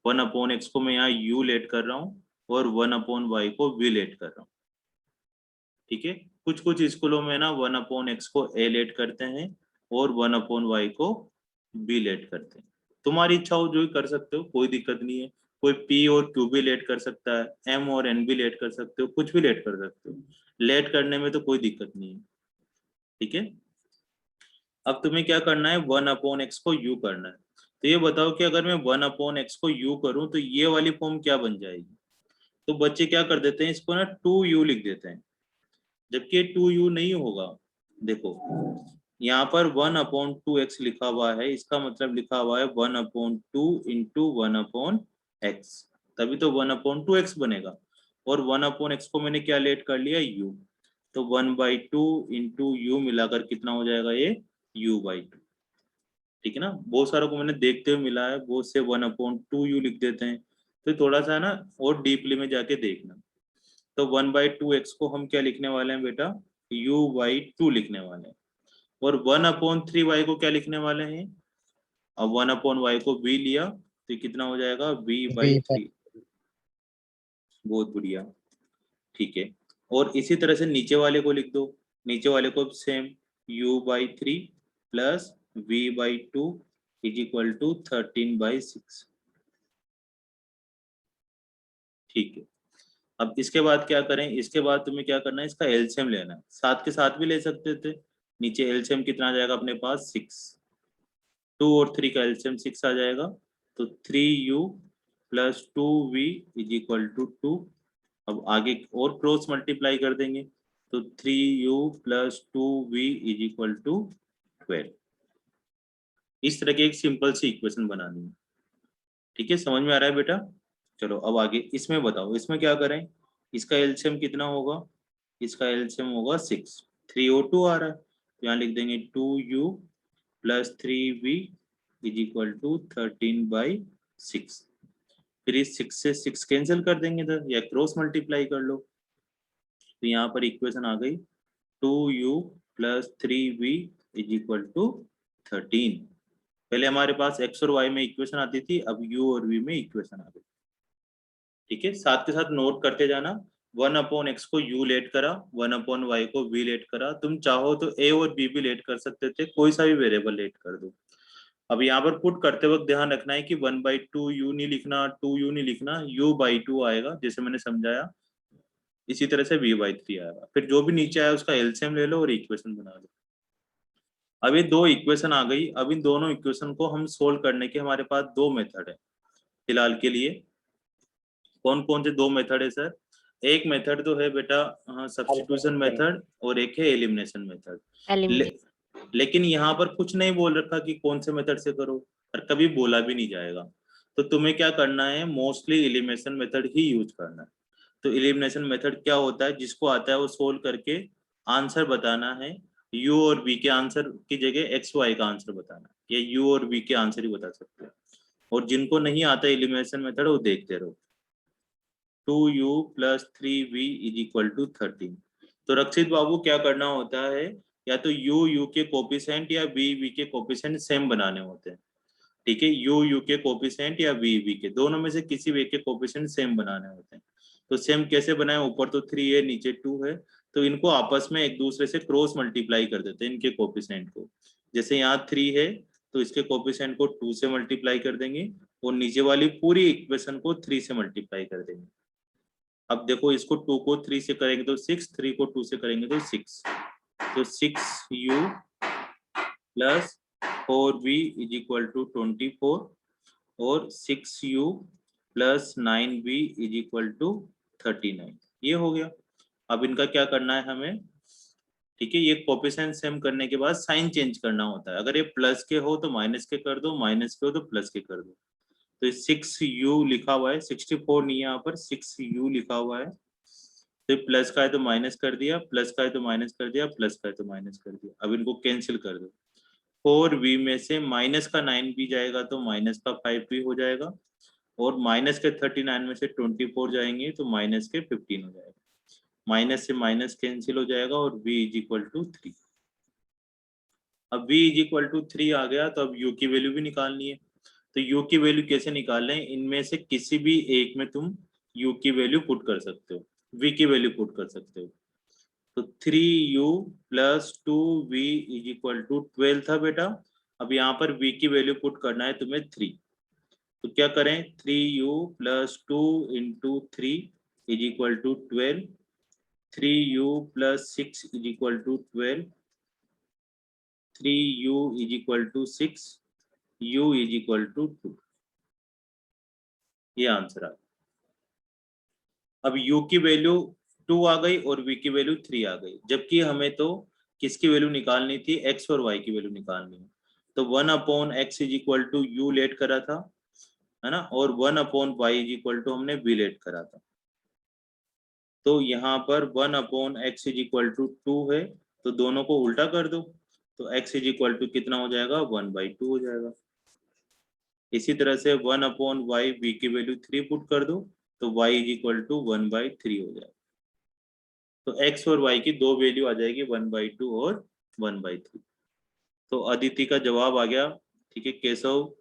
1/x को मैं यहाँ u लेट कर रहा हूँ और 1/y को v लेट कर रहा हूँ, ठीक है। कुछ कुछ स्कूलों में ना 1/x को a लेट करते हैं और 1/y को b लेट करते हैं। तुम्हारी इच्छा हो जो ही कर सकते हो, कोई दिक्कत नहीं है। कोई p और q भी लेट कर सकता है, m और n भी लेट कर सकते हो, कुछ भी लेट कर सकते हो। लेट करने में तो कोई दिक्कत नहीं है, ठीक है। अब तुम्हें क्या करना है, 1/x को u करना है। तो ये बताओ कि अगर मैं 1/x को u करूं तो ये वाली फॉर्म क्या बन जाएगी। तो बच्चे क्या कर देते हैं, इसको ना 2u लिख देते हैं, जबकि ये 2u नहीं होगा। देखो यहाँ पर 1/2x लिखा हुआ है, इसका मतलब लिखा हुआ है 1/2 इंटू 1/x, तभी तो 1/2x बनेगा। और 1/x को मैंने क्या लेट कर लिया, u, तो 1/2 इंटू u मिलाकर कितना हो जाएगा, ये u/2, ठीक है ना। बहुत सारों को मैंने देखते हुए मिला है, बहुत से 1/2u लिख देते हैं। तो थोड़ा सा ना और डीपली में जाके देखना। तो 1/2x को हम क्या लिखने वाले हैं बेटा, u/2 लिखने वाले हैं। और 1/3y को क्या लिखने वाले हैं, अब 1/y को v लिया तो कितना हो जाएगा, v/3। बहुत बढ़िया, ठीक है। और इसी तरह से नीचे वाले को लिख दो, नीचे वाले को same u/3 plus v/2 is equal to 13/6, ठीक है। अब इसके बाद क्या करें, इसके बाद तुम्हें क्या करना है, इसका एलसीएम लेना है। साथ के साथ भी ले सकते थे, नीचे एलसीएम कितना आ जाएगा अपने पास, 6। 2 और 3 का एलसीएम 6 आ जाएगा, तो 3u plus 2v is equal to 2। अब आगे और क्रॉस मल्टीप्लाई कर देंगे, तो 3u plus 2v is equal to 12। इस तरह की एक सिंपल सी इक्वेशन बनानी है, ठीक है। समझ में आ रहा है बेटा। चलो अब आगे इसमें बताओ, इसमें क्या करें, इसका एलसीएम कितना होगा, इसका एलसीएम होगा 6। 3 और 2 आ रहा है, तो यहाँ लिख देंगे 2u plus 3v is equal to 13/6। फिर इस 6 से 6 कैंसिल कर देंगे इधर, या क्रॉस मल्टीप्लाई कर लो। तो यहाँ पर इक्वेशन आ गई 2u plus 3v is equal to 13। पहले हमारे पास x और y में इक्वेशन आती थी, अब u और v में इक्वेशन आ गई, ठीक है। साथ के साथ नोट करते जाना, 1/x को u लेट करा, 1/y को v लेट करा। तुम चाहो तो a और b भी लेट कर सकते थे, कोई सा भी वेरिएबल लेट कर दो। अब यहाँ पर पुट करते वक्त ध्यान रखना है कि 1/2u नहीं लिखना, 2u नहीं लिखना, u/2 आएगा जैसे मैंने समझाया। इसी तरह से v/3 आएगा। फिर जो भी नीचे आया उसका एलसीएम ले लो और इक्वेशन बना लो। अब ये दो इक्वेशन आ गई। अब इन दोनों इक्वेशन को हम सोल्व करने के हमारे पास दो मेथड है फिलहाल के लिए। कौन कौन से दो मेथड है सर, एक मेथड तो है बेटा सब्स्टिट्यूशन मेथड और एक है एलिमिनेशन मेथड। लेकिन यहाँ पर कुछ नहीं बोल रखा कि कौन से मेथड से करो, और कभी बोला भी नहीं जाएगा। तो तुम्हें क्या करना है, मोस्टली एलिमिनेशन मेथड ही यूज करना है। तो एलिमिनेशन मेथड क्या होता है, जिसको आता है वो सोल्व करके आंसर बताना है। u और v के आंसर की जगह x y का आंसर बताना है, या u और v के आंसर ही बता सकते हैं। और जिनको नहीं आता एलिमिनेशन मेथड वो देखते रहो। 2u plus 3v is equal to 13। तो रक्षित बाबू क्या करना होता है, या तो u के कोफिशिएंट या v के कोफिशिएंट सेम बनाने होते हैं, ठीक है। u के कोफिशिएंट या v के दोनों में से किसी भी एक के कोफिशिएंट सेम बनाने होते हैं। तो सेम कैसे बनाए, ऊपर तो 3 है नीचे 2 है, तो इनको आपस में एक दूसरे से क्रॉस मल्टीप्लाई कर देते हैं इनके कोफिशिएंट को। जैसे यहाँ 3 है तो इसके कोफिशिएंट को 2 से मल्टीप्लाई कर देंगे और नीचे वाली पूरी इक्वेशन को 3 से मल्टीप्लाई कर देंगे। अब देखो इसको 2 को 3 से करेंगे तो 6, 3 को 2 से करेंगे तो 6, तो 6u plus 4v is equal to 24 और 6u plus 9v is equal to 39। ये हो गया। अब इनका क्या करना है हमें, ठीक है। ये कोफिशिएंट सेम करने के बाद साइन चेंज करना होता है। अगर ये प्लस के हो तो माइनस के कर दो, माइनस के हो तो प्लस के कर दो। तो 6u लिखा हुआ है, 64 नहीं है यहाँ पर, 6u लिखा हुआ है। तो प्लस का है तो माइनस कर दिया, प्लस का है तो माइनस कर दिया, प्लस का है तो माइनस कर दिया। अब इनको कैंसिल कर दो। 4v में से माइनस का 9 भी जाएगा तो माइनस का 5 भी हो जाएगा, और माइनस के 39 में से 24 जाएंगे तो माइनस के 15 हो जाएगा, माइनस से माइनस कैंसिल हो जाएगा और v इज इक्वल टू 3। अब v इज इक्वल टू 3 आ गया तो अब u की वैल्यू भी निकालनी है। तो u की वैल्यू कैसे निकाल लें, इनमें से किसी भी एक में तुम u की वैल्यू पुट कर सकते हो, v की वैल्यू पुट कर सकते हो। तो 3u plus 2v is equal to 12 था बेटा। अब यहाँ पर v की वैल्यू पुट करना है तुम्हें 3, तो क्या करें, 3u plus 2 into 3 is equal to 12, 3u plus 6 is equal to 12, 3u is equal to 6, u is equal to 2। ये आंसर आ गया। अब u की वैल्यू 2 आ गई और v की वैल्यू 3 आ गई, जबकि हमें तो किसकी वैल्यू निकालनी थी, x और y की वैल्यू निकालनी है। तो 1/x is equal to u let करा था, है ना, और 1/y इज इक्वल टू हमने v लेट करा था। तो यहाँ पर 1/x इज इक्वल टू 2 है, तो दोनों को उल्टा कर दो, तो x इज इक्वल टू कितना हो जाएगा, 1/2 हो जाएगा। इसी तरह से 1/y v की वैल्यू 3 पुट कर दो, तो y इज इक्वल टू 1/3 हो जाएगा। तो x और y की दो वैल्यू आ जाएगी, 1/2 और 1/3। तो अदिति का जवाब आ गया। ठीक है, केशव,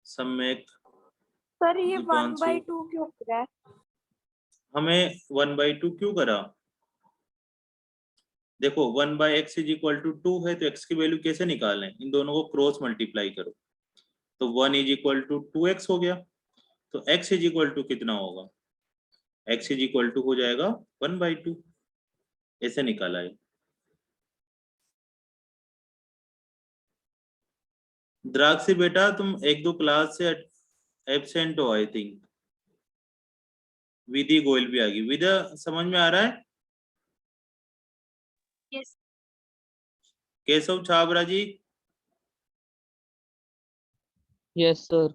सम्यक, सर ये दीपांशु। 1/2 क्यों कर रहा है? हमें 1/2 क्यों करा, देखो 1/x इज इक्वल टू 2 है, तो x की वैल्यू कैसे निकालें, इन दोनों को क्रॉस मल्टीप्लाई करो, तो 1 इज इक्वल टू 2x हो गया। तो x इज इक्वल टू कितना होगा, x इज इक्वल टू हो जाएगा 1/2, ऐसे निकाला है। द्राक्षी बेटा तुम 1-2 क्लास से एब्सेंट हो, आई थिंक। विधि गोयल भी आ गई, विद्या समझ में आ रहा है? यस। केशव छाबरा जी, यस सर।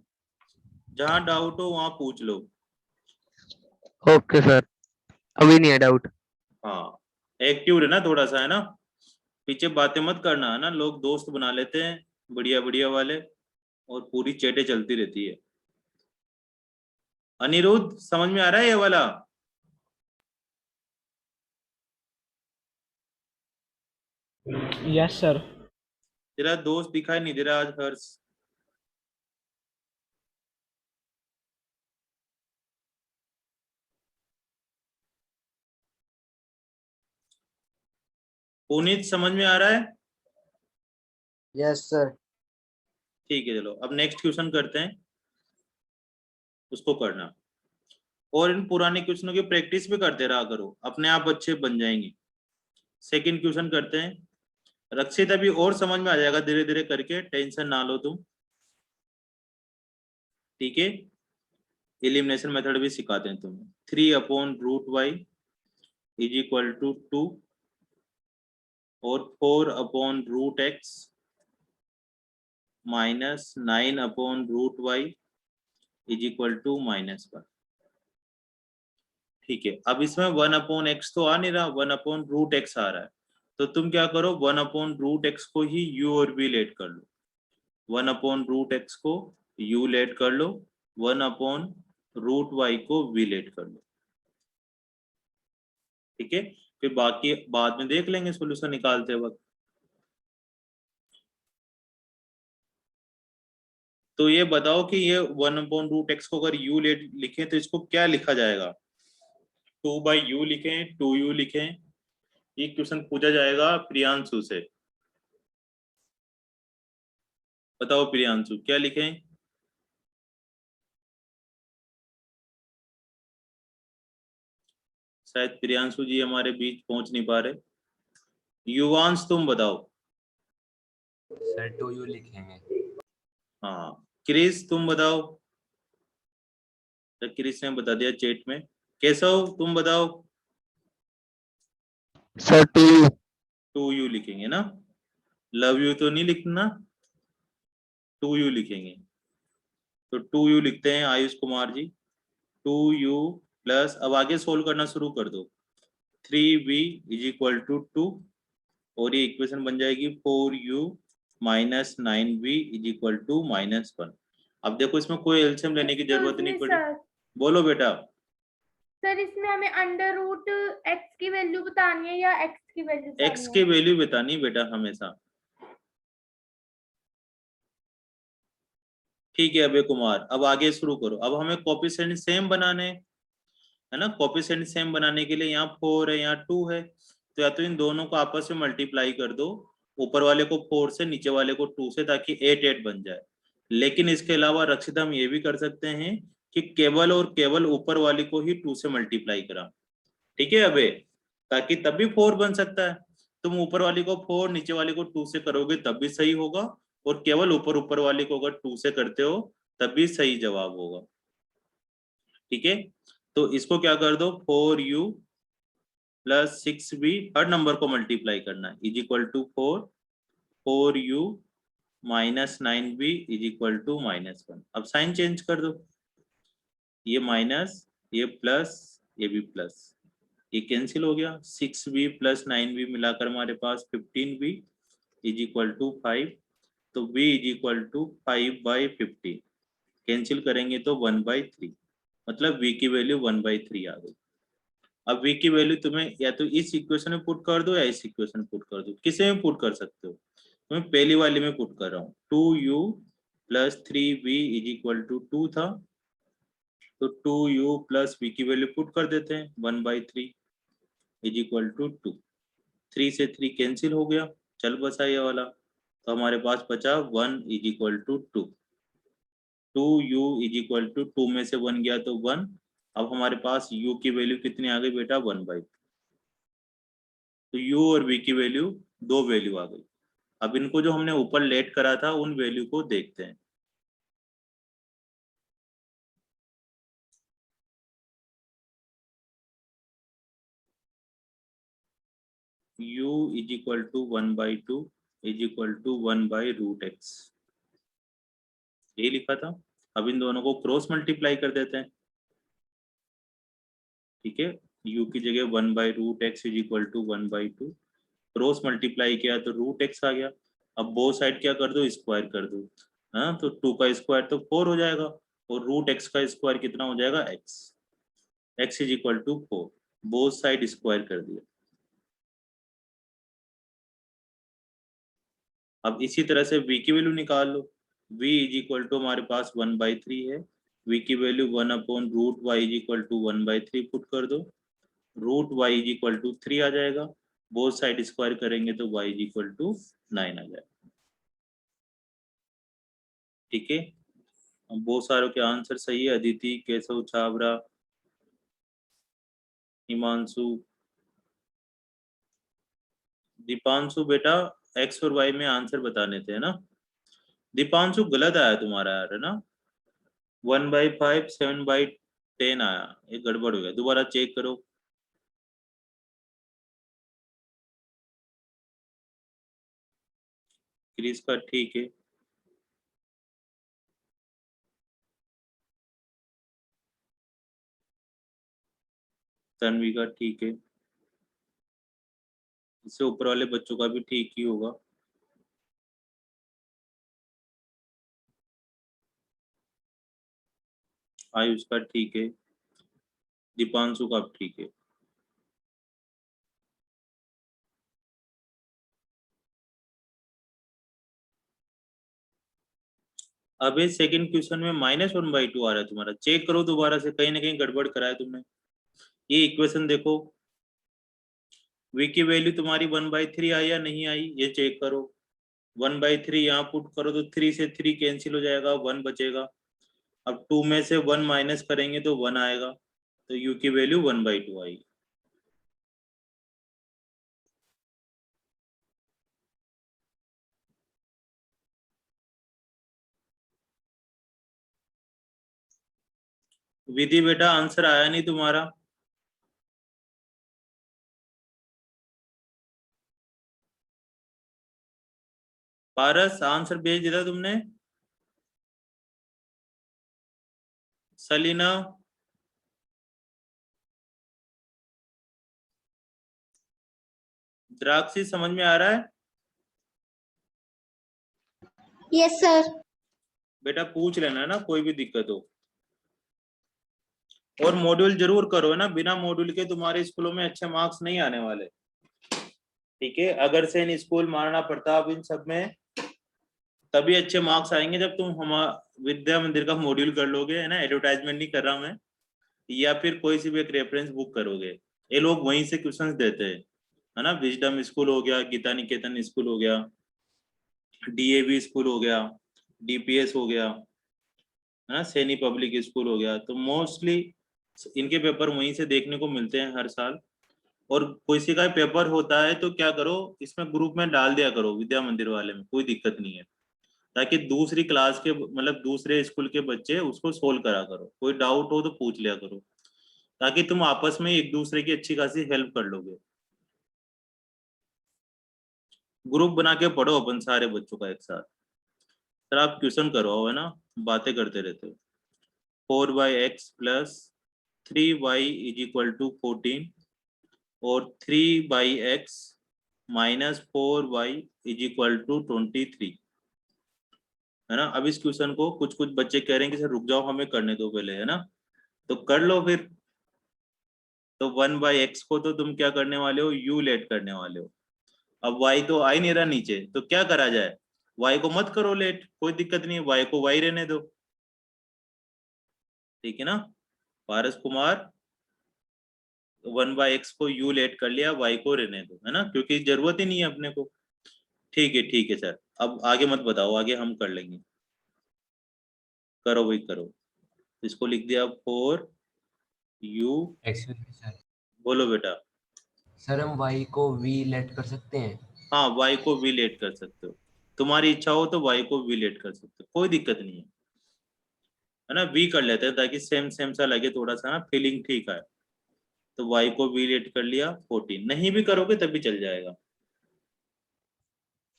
जहां डाउट हो वहां पूछ लो। ओके सर, अभी नहीं है डाउट। हाँ, एक्टिव रहना थोड़ा सा, है ना, पीछे बातें मत करना, है ना, लोग दोस्त बना लेते हैं बढ़िया बढ़िया वाले और पूरी चेटें चलती रहती है। अनिरुद्ध समझ में आ रहा है ये वाला? Yes sir. तेरा दोस्त दिखाई नहीं दे रहा आज, हर्ष। पुनीत समझ में आ रहा है? Yes sir. ठीक है, चलो अब नेक्स्ट क्वेश्चन करते हैं, उसको करना। और इन पुराने क्वेश्चनों की प्रैक्टिस भी करते रहा करो, अपने आप अच्छे बन जाएंगे। सेकंड क्वेश्चन करते हैं। रक्षित अभी और समझ में आ जाएगा धीरे धीरे करके, टेंशन ना लो तुम, ठीक है। एलिमिनेशन मेथड भी सिखाते हैं तुम्हें। 3/√y इज इक्वल टू 2 और 4/√x minus 9/√y is equal to -1। ठीक है, अब इसमें 1/x तो आ नहीं रहा, 1/√x आ रहा है, तो तुम क्या करो, 1/√x को ही u और v लेट कर लो, 1/√x को u लेट कर लो, 1/√y को v लेट कर लो। ठीक है, फिर बाकी बाद में देख लेंगे सॉल्यूशन निकालते वक्त। तो ये बताओ कि ये 1/√x को अगर u लेट लिखें तो इसको क्या लिखा जाएगा, 2/u लिखें, 2u लिखें? ये क्वेश्चन पूछा जाएगा प्रियांशु से। बताओ प्रियांशु क्या लिखें? शायद प्रियांशु जी हमारे बीच पहुंच नहीं पा रहे। युवांश तुम बताओ। सर 2u लिखेंगे। हाँ, क्रिस तुम बताओ। तो क्रिस ने बता दिया चैट में। केशव तुम बताओ। Sir 2u। 2u लिखेंगे ना, लव यू तो नहीं लिखना, 2u लिखेंगे। तो 2u लिखते हैं आयुष कुमार जी। 2u प्लस, अब आगे सोल्व करना शुरू कर दो, 3v इज इक्वल टू 2 और ये इक्वेशन बन जाएगी 4u minus 9b is equal to -1। अब देखो इसमें कोई एलसीएम लेने की जरूरत नहीं पड़ी। सर बोलो बेटा। सर इसमें हमें अंडर रूट एक्स की वैल्यू बतानी है या एक्स की वैल्यू एक्स बतानी की है? वैल्यू बतानी बेटा हमेशा। ठीक है अभय कुमार, अब आगे शुरू करो। अब हमें कोफिशिएंट सेम बनाने हैं, है ना। कोफिशिएंट सेम बनाने के लिए यहाँ 4 है, यहाँ 2 है, तो या तो इन दोनों को आपस में मल्टीप्लाई कर दो, ऊपर वाले को 4 से, नीचे वाले को 2 से, ताकि 8 बन जाए। लेकिन इसके अलावा रक्षित हम ये भी कर सकते हैं कि केवल और केवल ऊपर वाली को ही 2 से मल्टीप्लाई करा। ठीक है अबे, ताकि तब भी 4 बन सकता है। तुम ऊपर वाली को 4, नीचे वाली को 2 से करोगे तब भी सही होगा, और केवल ऊपर ऊपर वाली को अगर 2 से करते हो तब भी सही जवाब होगा। ठीक है, तो इसको क्या कर दो, 4u प्लस 6b, हर नंबर को मल्टीप्लाई करना है, is equal to 4u minus 9b is equal to -1। अब साइन चेंज कर दो, ये माइनस, ये प्लस, ये भी प्लस, ये कैंसिल हो गया। 6b प्लस 9b मिलाकर हमारे पास 15b इज इक्वल टू 5, तो b is equal to 5/50, cancel करेंगे तो 1/3, मतलब v की वैल्यू 1/3 आ गई। अब v की वैल्यू तुम्हें या तो इस इक्वेशन में पुट कर दो या इस इक्वेशन में पुट कर दो, किसी में पुट कर सकते हो। मैं पहली वाली में पुट कर रहा हूँ, 2u plus 3v is equal to 2 था, तो 2u प्लस v की वैल्यू पुट कर देते हैं, 1/3 इज इक्वल टू 2। 3 से 3 कैंसिल हो गया, चल बसा ये वाला, तो हमारे पास बचा 1 is equal to 2। 2u is equal to 2 में से 1 गया तो 1। अब हमारे पास u की वैल्यू कितनी आ गई बेटा, 1/2। तो u और v की वैल्यू, दो वैल्यू आ गई। अब इनको जो हमने ऊपर लेट करा था उन वैल्यू को देखते हैं। u is equal to 1/2 is equal to 1/√x, ये लिखा था। अब इन दोनों को क्रॉस मल्टीप्लाई कर देते हैं। ठीक है, u की जगह 1/√x is equal to 1/2, cross multiply किया तो √x आ गया। अब बोथ साइड क्या कर दो, स्क्वायर कर दो। हाँ, तो 2 का स्क्वायर तो 4 हो जाएगा, और √x का स्क्वायर कितना हो जाएगा, x। x is equal to 4, both side square कर दिया। अब इसी तरह से v की वैल्यू निकाल लो। v इज इक्वल टू हमारे पास 1/3 है, v की value 1/√y is equal to 1/3 put कर दो, √y इज इक्वल टू 3 आ जाएगा, बोथ साइड स्क्वायर करेंगे तो y इज इक्वल टू 9 आ जाएगा। ठीक है, बहुत सारों के आंसर सही है, अदिति, केशव छाबरा, हिमांशु, दीपांशु बेटा x और y में आंसर बताने थे, है ना। दीपांशु गलत आया तुम्हारा यार, है ना। 1/5 7/10 आया, ये गड़बड़ हो गया, दोबारा चेक करो। क्रिस का ठीक है, तन्वी का ठीक है, इससे ऊपर वाले बच्चों का भी ठीक ही होगा। आयुष का ठीक है, दीपांशु का भी ठीक है। अब इस सेकंड क्वेश्चन में -1/2 आ रहा है तुम्हारा, चेक करो दोबारा से, कहीं ना कहीं गड़बड़ करा है तुमने। ये इक्वेशन देखो, v की वैल्यू तुम्हारी 1/3 आई या नहीं आई, ये चेक करो। 1/3 यहाँ पुट करो तो 3 से 3 कैंसिल हो जाएगा, 1 बचेगा। अब 2 में से 1 माइनस करेंगे तो 1 आएगा, तो u की वैल्यू 1/2 आएगी। विधि बेटा आंसर आया नहीं तुम्हारा। पारस आंसर भेज दिया तुमने। सलीना, द्राक्षी समझ में आ रहा है। Yes sir. बेटा पूछ लेना ना कोई भी दिक्कत हो। और मॉड्यूल जरूर करो है ना, बिना मॉड्यूल के तुम्हारे स्कूलों में अच्छे मार्क्स नहीं आने वाले। ठीक है, अगर से इन स्कूल महाराणा प्रताप इन सब में तभी अच्छे मार्क्स आएंगे जब तुम हमारा विद्या मंदिर का मॉड्यूल कर लोगे, है ना। एडवर्टाइजमेंट नहीं कर रहा मैं, या फिर कोई सी भी एक रेफरेंस बुक करोगे। ये लोग वहीं से क्वेश्चंस देते हैं, है ना। विजडम स्कूल हो गया, गीता निकेतन स्कूल हो गया, डीएवी स्कूल हो गया, डीपीएस हो गया, है ना, सैनी पब्लिक स्कूल हो गया। तो मोस्टली इनके पेपर वहीं से देखने को मिलते हैं हर साल। और कोई सी का पेपर होता है तो क्या करो, इसमें ग्रुप में डाल दिया करो विद्या मंदिर वाले में, कोई दिक्कत नहीं है, ताकि दूसरी क्लास के मतलब दूसरे स्कूल के बच्चे उसको सोल्व करा करो। कोई डाउट हो तो पूछ लिया करो, ताकि तुम आपस में एक दूसरे की अच्छी खासी हेल्प कर लोगे। ग्रुप बना के पढ़ो अपन सारे बच्चों का एक साथ। सर आप क्वेश्चन करवाओ, है ना, बातें करते रहते हो। 4x plus 3y is equal to 14 और 3x minus 4y is equal to 23, है ना। अब इस क्वेश्चन को कुछ कुछ बच्चे कह रहे हैं कि सर रुक जाओ हमें करने दो पहले, है ना, तो कर लो फिर। तो 1/x को तो तुम क्या करने वाले हो, u लेट करने वाले हो। अब y तो आ ही नहीं रहा नीचे, तो क्या करा जाए, y को मत करो लेट, कोई दिक्कत नहीं है, y को y रहने दो। ठीक है ना, पारस कुमार 1/x को u लेट कर लिया, y को रहने दो, है ना, क्योंकि जरूरत ही नहीं है अपने को। ठीक है सर, अब आगे मत बताओ, आगे हम कर लेंगे। करो भाई करो, इसको लिख दिया 4u। Excuse me sir. बोलो बेटा। सर हम y को v लेट कर सकते हैं? हाँ y को v लेट कर सकते हो, तुम्हारी इच्छा हो तो y को v लेट कर सकते हो, कोई दिक्कत नहीं है ना। v कर लेते हैं ताकि सेम सेम सा लगे, थोड़ा सा ना फीलिंग ठीक है। तो y को v लेट कर लिया 14, नहीं भी करोगे तब भी चल जाएगा।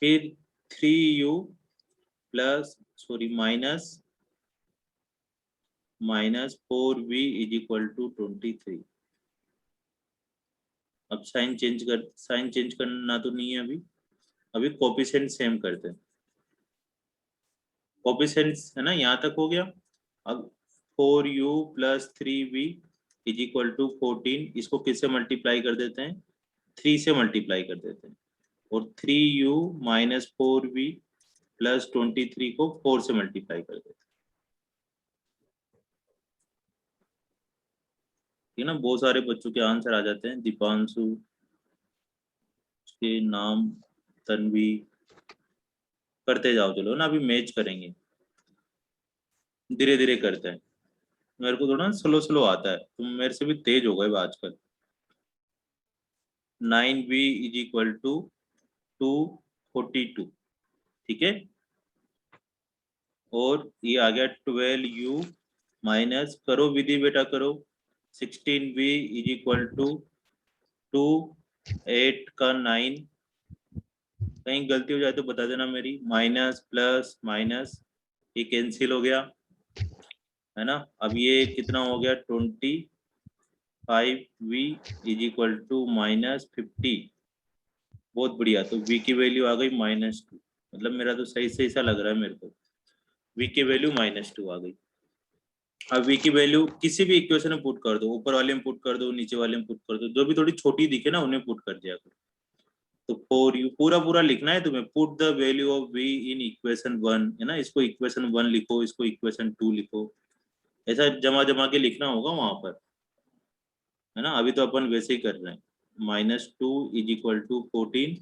फिर 3u plus sorry minus 4v is equal to 23। अब साइन चेंज करना तो नहीं है अभी कोफिशिएंट सेम करते हैं। कोफिशिएंट्स है ना, यहाँ तक हो गया। अब 4u plus 3v is equal to 14, इसको किससे मल्टीप्लाई कर देते हैं, 3 से मल्टीप्लाई कर देते हैं। और 3u माइनस 4v प्लस 23 को 4 से मल्टीप्लाई कर देते हैं। ठीक है ना, बहुत सारे बच्चों के आंसर आ जाते हैं। दीपांशु के नाम, तन्वी, करते जाओ चलो ना, अभी मैच करेंगे, धीरे धीरे करते हैं। मेरे को थोड़ा स्लो स्लो आता है, तुम मेरे से भी तेज हो गए आजकल। 9v इज इक्वल टू 242, ठीक है। और ये आ गया 12u माइनस, करो विधि बेटा करो, 16v इज इक्वल टू 2, 8 का 9, कहीं गलती हो जाए तो बता देना मेरी। माइनस प्लस माइनस, ये कैंसिल हो गया, है ना। अब ये कितना हो गया, 25v is equal to minus 50। बहुत बढ़िया, तो v की वैल्यू आ गई -2, मतलब मेरा तो सही से ऐसा लग रहा है मेरे को, v की वैल्यू -2 आ गई। अब v की वैल्यू किसी भी इक्वेशन में पुट कर दो, ऊपर वाले में पुट कर दो, नीचे वाले में पुट कर दो, जो भी थोड़ी छोटी दिखे ना उन्हें पुट कर दिया करो। तो फॉर यू पूरा लिखना है तुम्हें, put the value of v in equation 1, है ना। इसको इक्वेशन 1 लिखो, इसको इक्वेशन 2 लिखो, ऐसा जमा के लिखना होगा वहां पर, है ना। अभी तो अपन वैसे ही कर रहे हैं। -2 इज इक्वल टू 14,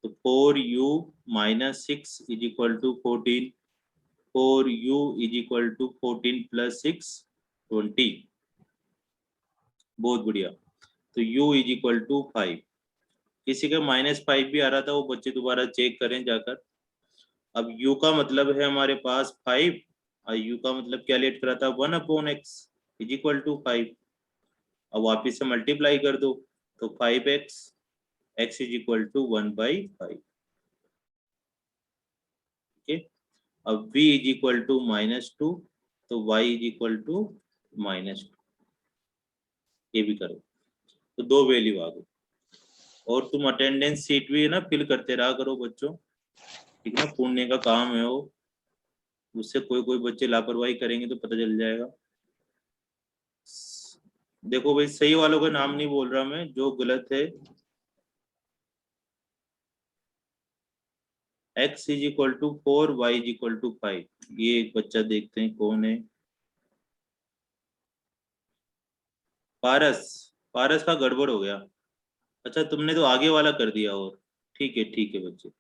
तो 4u minus 6 is equal to 14, 4u is equal to 14 plus 6 20। बहुत बढ़िया, तो u इज इक्वल टू 5। किसी का -5 भी आ रहा था, वो बच्चे दोबारा चेक करें जाकर। अब u का मतलब है हमारे पास 5, और u का मतलब क्या लेट करा था, 1/x इज इक्वल टू 5। अब वापिस से मल्टीप्लाई कर दो, तो 5x, x is equal to 1/5, ठीक है। अब v इज इक्वल टू -2, तो y इज इक्वल टू -2, ये भी करो, तो 2 वैल्यू आ गई। और तुम अटेंडेंस शीट भी है ना फिल करते रहा करो बच्चों, ठीक है ना, पुण्य का काम है वो, उससे कोई कोई बच्चे लापरवाही करेंगे तो पता चल जाएगा। देखो भाई, सही वालों का नाम नहीं बोल रहा मैं, जो गलत है x is equal to 4, y is equal to 5। ये एक बच्चा देखते हैं कौन है। पारस, पारस का गड़बड़ हो गया। अच्छा, तुमने तो आगे वाला कर दिया। और ठीक है बच्चे।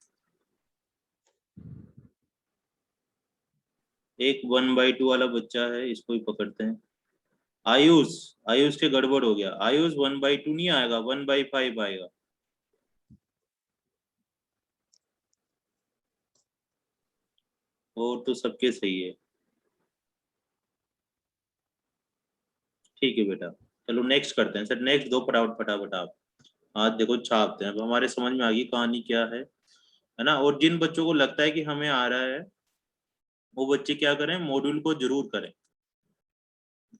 एक 1/2 वाला बच्चा है, इसको ही पकड़ते हैं। आयुष, आयुष के गड़बड़ हो गया। आयुष 1/2 नहीं आएगा, 1/5 आएगा। और तो सबके सही है। ठीक है बेटा, चलो नेक्स्ट करते हैं। सर नेक्स्ट दो फटाफट फटाफट आप। आज देखो छापते हैं। अब हमारे समझ में आ गई कहानी क्या है ना। और जिन बच्चों को लगता है कि हमें आ रहा है, वो बच्चे क्या करें, मॉड्यूल को जरूर करें।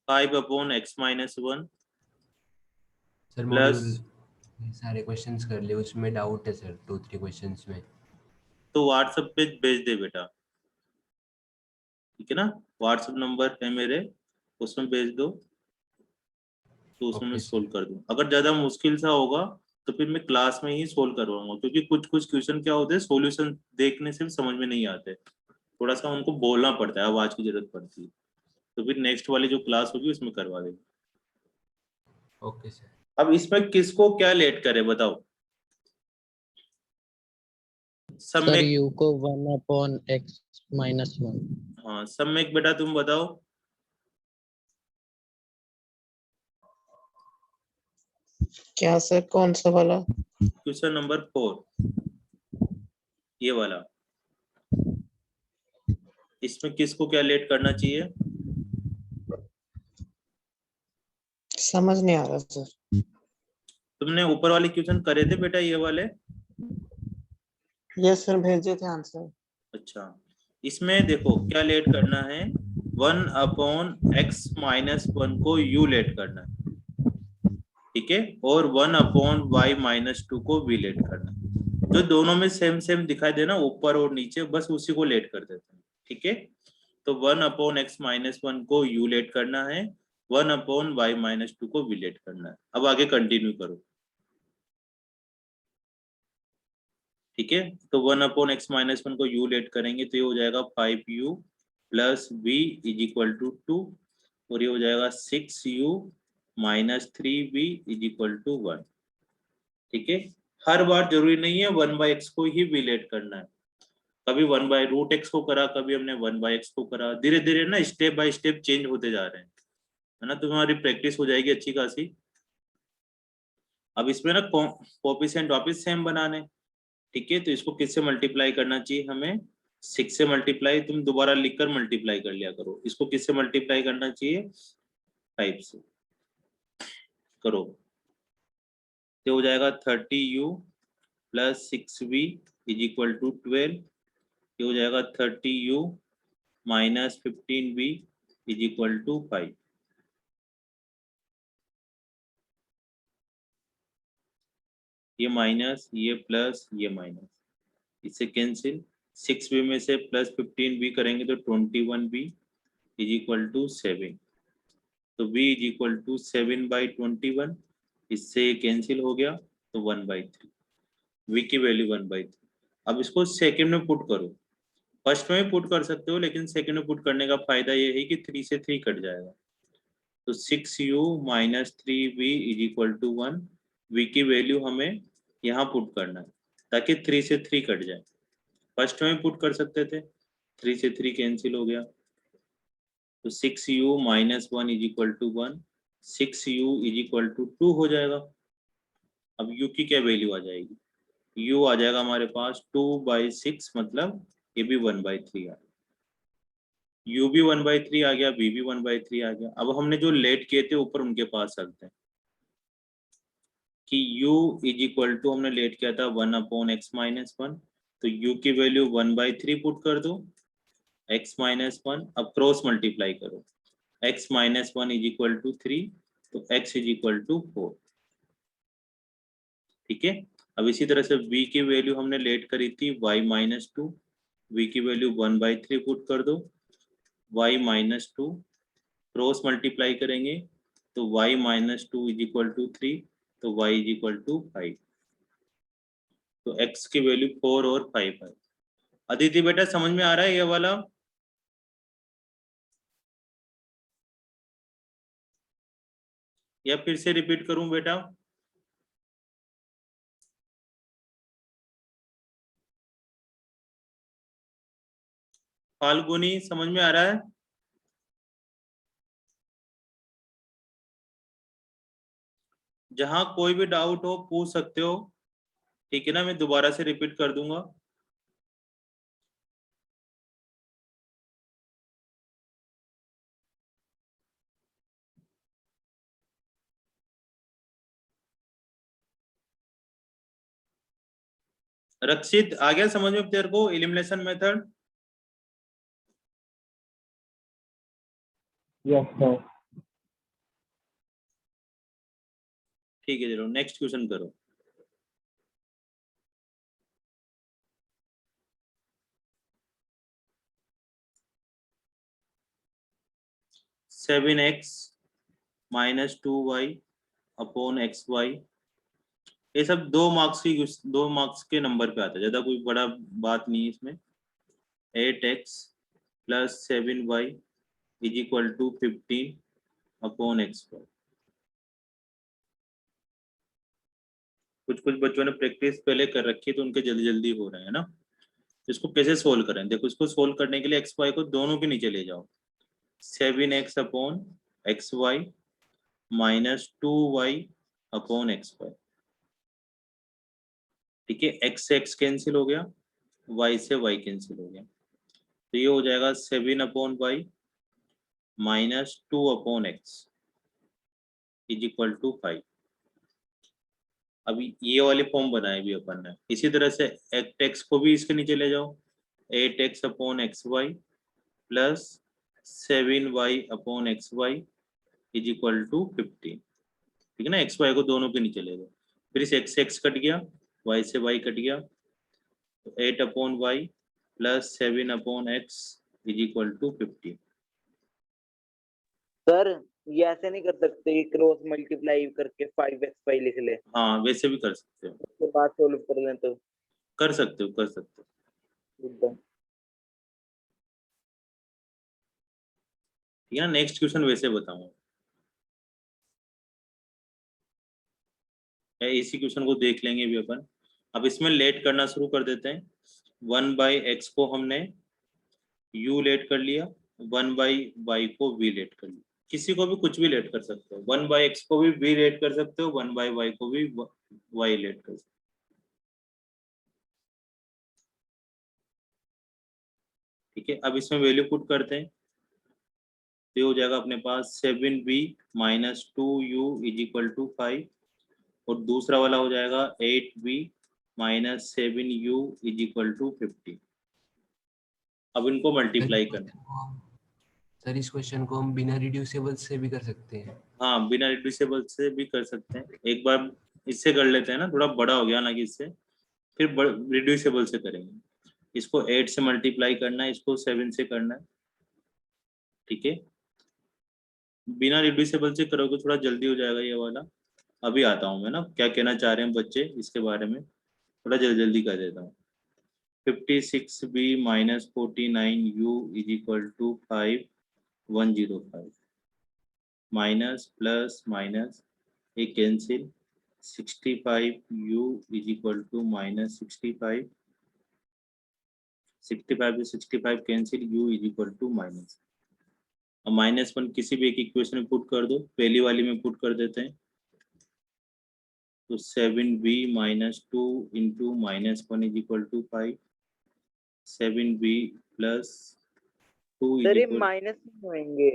5/x-1 सर प्लस, मॉड्यूल सारे क्वेश्चंस कर लिए, उसमें डाउट है सर 2-3 क्वेश्चंस में। तो व्हाट्सएप पे भेज दे बेटा, ठीक है ना। व्हाट्सएप नंबर है मेरे, उसमें भेज दो, तो उसमें मैं ओके सोल्व सर। कर दूं। अगर ज्यादा मुश्किल सा होगा तो फिर मैं क्लास में ही सोल्व करवाऊंगा, क्योंकि कुछ कुछ क्वेश्चन क्या होते हैं, सॉल्यूशन देखने से भी समझ में नहीं आते, थोड़ा सा उनको बोलना पड़ता है, आवाज की जरूरत पड़ती है। तो फिर नेक्स्ट वाली जो क्लास होगी उसमें करवा देंगे। Okay sir. अब इसमें किसको क्या लेट करे बताओ। सब सर में, u को 1/x-1। हाँ सब में बेटा तुम बताओ। क्या सर, कौन सा वाला? क्वेश्चन नंबर 4, ये वाला। इसमें किसको क्या लेट करना चाहिए। समझ नहीं आ रहा सर। तुमने ऊपर वाले क्वेश्चन करे थे बेटा, ये वाले। यस सर, भेजे थे आंसर। अच्छा, इसमें देखो क्या लेट करना है, 1/x-1 को u लेट करना है, ठीक है। और 1/y-2 को v लेट करना है। जो दोनों में सेम सेम दिखाई देना ऊपर और नीचे, बस उसी को लेट कर देते हैं, ठीक है। तो 1/x-1 को u लेट करना है, 1/y-2 को v लेट करना है। अब आगे कंटिन्यू करो, ठीक है। तो 1/x-1 को u लेट करेंगे तो ये हो जाएगा 5u plus v is equal to 2, और ये हो जाएगा 6u minus 3v is equal to 1, ठीक है। हर बार जरूरी नहीं है 1/x को ही v लेट करना है, कभी 1/√x को करा, कभी हमने 1/x को करा। धीरे धीरे ना स्टेप बाय स्टेप चेंज होते जा रहे हैं, है ना। तुम्हारी प्रैक्टिस हो जाएगी अच्छी खासी। अब इसमें ना कोएफिशिएंट वापस सेम बनाने, ठीक है। तो इसको किससे मल्टीप्लाई करना चाहिए हमें, 6 से मल्टीप्लाई, तुम दोबारा लिखकर मल्टीप्लाई कर लिया करो। इसको किससे मल्टीप्लाई करना चाहिए, 5 से करो। तो हो जाएगा 30u plus 6v is equal to 12। ये हो जाएगा 30u minus 15v is equal to 5। ये माइनस, ये प्लस, ये माइनस, इससे कैंसिल। 6v में से प्लस 15v करेंगे तो 21v इज इक्वल टू 7। तो v इज इक्वल टू 7/21, इससे कैंसिल हो गया, तो 1/3। v की वैल्यू 1/3। अब इसको सेकंड में पुट करो, फर्स्ट में भी पुट कर सकते हो, लेकिन सेकंड में पुट करने का फायदा ये है कि 3 से 3 कट जाएगा। तो 6u minus 3v is equal to 1। v की वैल्यू हमें यहाँ पुट करना है ताकि 3 से 3 कट जाए। फर्स्ट में पुट कर सकते थे, 3 से 3 कैंसिल हो गया, तो 6u minus 1 is equal to 1, 6u is equal to 2 हो जाएगा। अब u की क्या वैल्यू आ जाएगी, u आ जाएगा हमारे पास 2/6, मतलब ये भी 1/3 आ गया। u भी 1/3 आ गया, v भी 1/3 आ गया। अब हमने जो लेट किए थे ऊपर, उनके पास चलते हैं कि u इज इक्वल टू, हमने लेट किया था 1/x-1, तो u की वैल्यू 1/3 पुट कर दो, x-1, अब क्रॉस मल्टीप्लाई करो, x-1 इज इक्वल टू 3, तो x इज इक्वल टू 4, ठीक है। अब इसी तरह से v की वैल्यू हमने लेट करी थी y माइनस टू, v की वैल्यू 1/3 पुट कर दो, y minus two, cross multiply करेंगे तो y minus two is equal to 3, तो y इज इक्वल टू 5। तो x की वैल्यू 4 और 5 है। अदिति बेटा समझ में आ रहा है ये वाला? या फिर से रिपीट करूं बेटा? फाल्गुनी समझ में आ रहा है? जहां कोई भी डाउट हो पूछ सकते हो, ठीक है ना? मैं दोबारा से रिपीट कर दूंगा। रक्षित आ गया समझ में तेरे को एलिमिनेशन मेथड? Yes sir. ठीक है, चलो नेक्स्ट क्वेश्चन करो। Seven x minus 2y upon XY, ये सब 2 मार्क्स के नंबर पे आता है, ज्यादा कोई बड़ा बात नहीं है इसमें। 8x plus 7y is equal to 15 upon XY। कुछ कुछ बच्चों ने प्रैक्टिस पहले कर रखी है तो उनके जल्दी जल्दी हो रहे हैं ना। इसको कैसे सोल्व करें? देखो, इसको सोल्व करने के लिए XY को दोनों के नीचे ले जाओ। 7x upon XY minus 2y upon XY, ठीक है। x से x कैंसिल हो गया, y से y कैंसिल हो गया, तो ये हो जाएगा 7 upon Y minus 2 upon X is equal to 5। अभी ये वाले फॉर्म बनाए भी अपन ने। इसी तरह से 8x को भी इसके नीचे ले जाओ, 8x upon X Y plus 7y upon X Y is equal to 15, ठीक है ना। एक्स वाई को दोनों के नीचे ले दो, फिर इस x से x कट गया, y से y कट गया, तो 8 upon Y plus 7 upon X is equal to 15। Sir ये ऐसे नहीं कर सकते कि क्रॉस मल्टीप्लाई करके 5x5 लिख ले, हाँ वैसे भी कर सकते हो, उसके बाद सोल्व कर लें तो कर सकते हो, कर सकते हो, एकदम। ठीक है ना। नेक्स्ट क्वेश्चन वैसे बताऊंगा, इसी क्वेश्चन को देख लेंगे भी अपन। अब इसमें लेट करना शुरू कर देते हैं। 1/x को हमने u लेट कर लिया, 1/y को v लेट कर लिया। किसी को भी कुछ भी लेट कर सकते हो, 1/x को भी v लेट कर सकते हो, 1/y को भी y लेट कर सकते हो, ठीक है। अब इसमें वैल्यू पुट करते हैं, तो ये हो जाएगा अपने पास 7v minus 2u is equal to 5, और दूसरा वाला हो जाएगा 8v minus 7u is equal to 50। अब इनको मल्टीप्लाई करना। सर इस क्वेश्चन को हम बिना रिड्यूसेबल से भी कर सकते हैं। हाँ बिना रिड्यूसेबल से भी कर सकते हैं। एक बार इससे कर लेते हैं ना, थोड़ा बड़ा हो गया ना कि इससे, फिर रिड्यूसेबल से करेंगे। इसको 8 से मल्टीप्लाई करना है, इसको 7 से करना है, ठीक है। बिना रिड्यूसेबल से करोगे थोड़ा जल्दी हो जाएगा ये वाला। अभी आता हूँ मैं ना, क्या कहना चाह रहे हैं बच्चे इसके बारे में, थोड़ा जल्दी जल्दी कर देता हूँ। 56b minus 49u is equal to 5105 minus plus minus एक cancel, 65u is equal to minus 65, 65 से 65 cancel, u is equal to minus. अब -1 किसी भी एक इक्वेशन में पुट कर दो, पहली वाली में पुट कर देते हैं, तो 7b minus 2 into -1 is equal to 5, 7b plus 2 is sir ये इक्वल, माइनस नहीं होंगे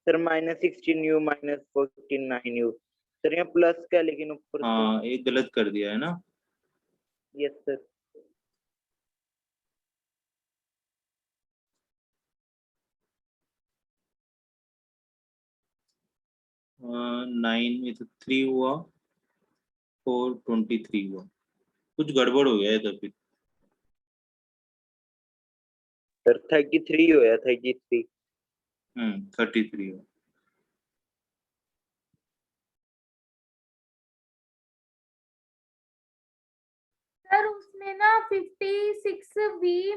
सर, -16u -49u सर, यहाँ प्लस क्या लेकिन ऊपर से। हाँ एक गलत कर दिया है ना। Yes sir. 9 में तो 3 हुआ, 4 23 हुआ, कुछ गड़बड़ हो गया है तो फिर। सर 33 होया 33। 33 हो। सर उसमें ना 56v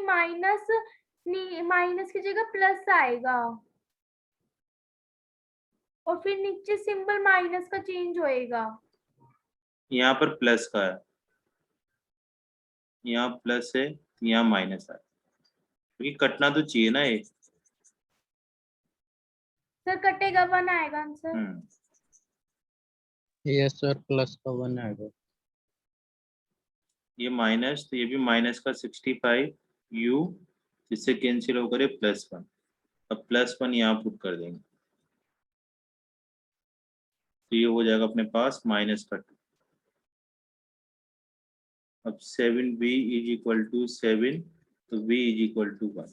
माइनस की जगह प्लस आएगा और फिर नीचे सिंबल माइनस का चेंज होएगा। यहाँ पर प्लस का है, यहाँ प्लस है, यहाँ माइनस है, क्योंकि कटना तो चाहिए ना ये। सर कटेगा 1 आएगा आंसर। यस सर, प्लस का 1 आएगा। ये माइनस, तो ये भी माइनस का 65 u, जिससे कैंसिल होकर ये +1। अब +1 यहाँ पुट कर देंगे तो ये हो जाएगा अपने पास -2। अब 7b = 7, तो b = 1।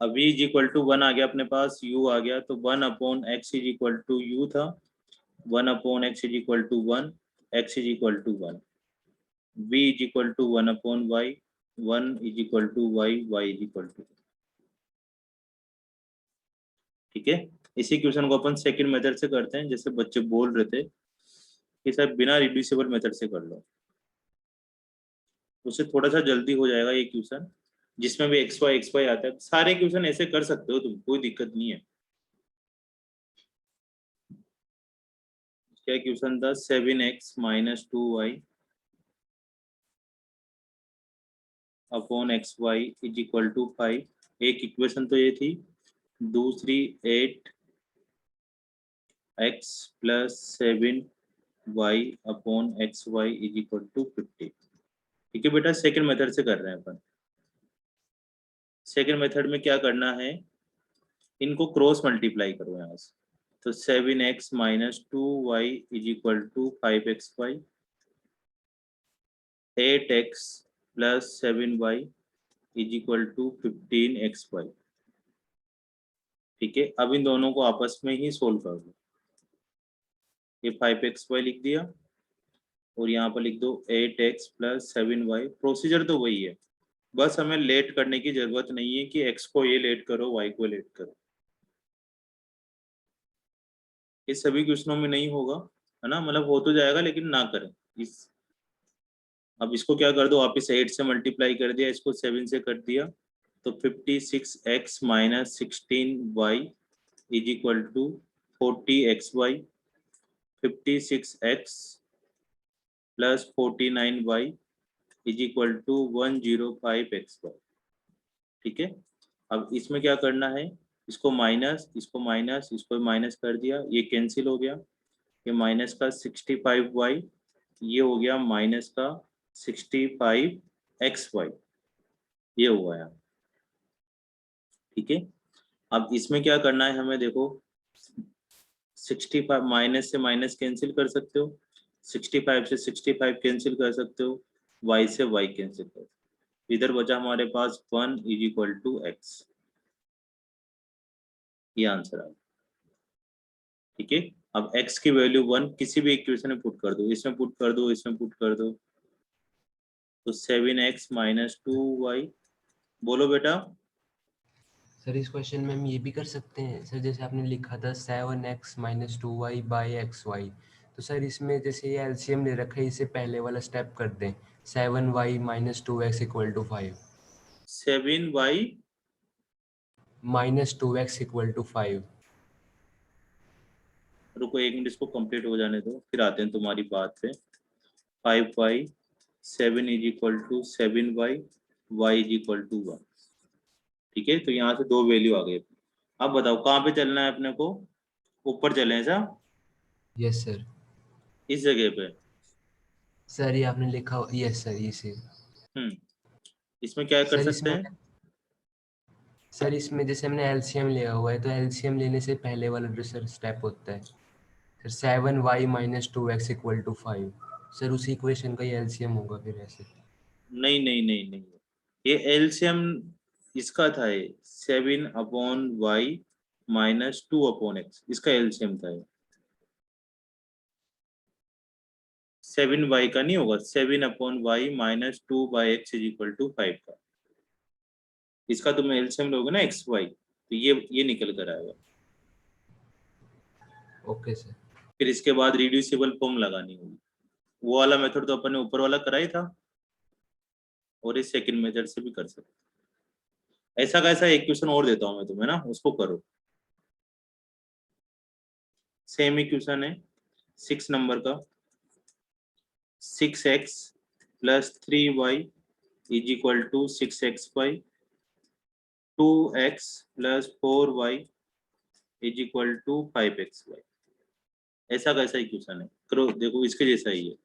अब v = 1 आ गया अपने पास, u आ गया, तो 1/x = u था, 1/x = 1, x = 1, v = 1/y, 1 = y, y = 2। ठीक है, इसी क्वेश्चन को अपन सेकंड मेथड से करते हैं, जैसे बच्चे बोल रहे थे कि सर बिना रिड्यूसिबल मेथड से कर लो, उससे थोड़ा सा जल्दी हो जाएगा ये क्वेश्चन, जिसमें भी x y आता है। सारे क्वेश्चन ऐसे कर सकते हो तुम, कोई दिक्कत नहीं है। क्या क्वेश्चन था? 7x - 2y / xy = 5। एक इक्वेशन तो ये थी, दूसरी 8x + 7y / xy = 50। ठीक है बेटा, सेकंड मेथड से कर रहे हैं अपन। सेकंड मेथड में क्या करना है, इनको क्रॉस मल्टीप्लाई करो यहाँ से, तो 7x - 2y = 5xy, 8x + 7y = 15xy। ठीक है, अब इन दोनों को आपस में ही सोल्व कर दो। ये 5xy लिख दिया और यहाँ पर लिख दो 8x + 7y। प्रोसीजर तो वही है, बस हमें लेट करने की जरूरत नहीं है कि x को ये लेट करो, y को लेट करो। ये सभी क्वेश्चनों में नहीं होगा, है ना, मतलब हो तो जाएगा लेकिन ना करें इस। अब इसको क्या कर दो, वापिस 8 से मल्टीप्लाई कर दिया, इसको 7 से कर दिया, तो 56x - 16y = 40xy, 56x + 49y = 105xy। ठीक है, अब इसमें क्या करना है, इसको माइनस, इसको माइनस, इसको माइनस कर दिया, ये कैंसिल हो गया, ये माइनस का 65y, ये हो गया माइनस का 65xy, ये हुआ यार। ठीक है, अब इसमें क्या करना है हमें, देखो 65 माइनस से माइनस कैंसिल कर सकते हो, 65 से 65 कैंसिल कर सकते हो, y से y कैंसिल कर सकते हो। इधर बचा हमारे पास 1 = x। ये आंसर आ गया। ठीक है, अब x की वैल्यू 1 किसी भी इक्वेशन में पुट कर दो, इसमें पुट कर दो, इसमें पुट कर दो, तो 7x - 2y। बोलो बेटा। सर इस क्वेश्चन में हम ये भी कर सकते हैं सर, जैसे आपने लिखा था 7x - 2y / xy, तो सर इसमें जैसे ये एलसीएम ले रखा है, इसे पहले वाला स्टेप कर दें, 7y - 2x = 5, 7y - 2x = 5। रुको 1 मिनट, इसको कंप्लीट हो जाने दो, फिर आते हैं तुम्हारी बात पे। 5y 7 = 7y, y = 1। ठीक है, तो यहाँ से 2 वैल्यू आ गए। अब बताओ कहाँ पे चलना है अपने को, ऊपर चले ऐसा, यस सर। इस जगह पे। सर ये आपने लिखा, यस सर इसे। इसमें क्या कर सकते हैं? सर इसमें जैसे हमने एलसीएम लिया हुआ है, तो एलसीएम लेने से पहले वाला जो सर स्टेप होता है सर, 7y - 2x = 5, सर उसी इक्वेशन का ही एलसीएम होगा फिर ऐसे। नहीं नहीं नहीं नहीं, ये एलसीएम इसका था, ये 7/y - 2/x, इसका एलसीएम था ये। 7y का नहीं होगा, 7/y minus 2/x is equal to 5 का। इसका तुम एलसीएम लोगे ना एक्स वाई, तो ये निकल कर आएगा। Okay sir. फिर इसके बाद रिड्यूसिबल फॉर्म लगानी होगी। वो वाला मेथड तो अपन ने ऊपर वाला करा ही था, और इस सेकंड मेथड से भी कर सकते। ऐसा कैसा एक क्वेश्चन और देता हूं मैं तुम्हें ना, उसको करो। सेम इक्वेशन है 6 नंबर का, 6x plus 3y is equal to 6xy, 2x plus 4y is equal to 5xy। ऐसा कैसा इक्वेशन है, करो देखो इसके जैसा ही है।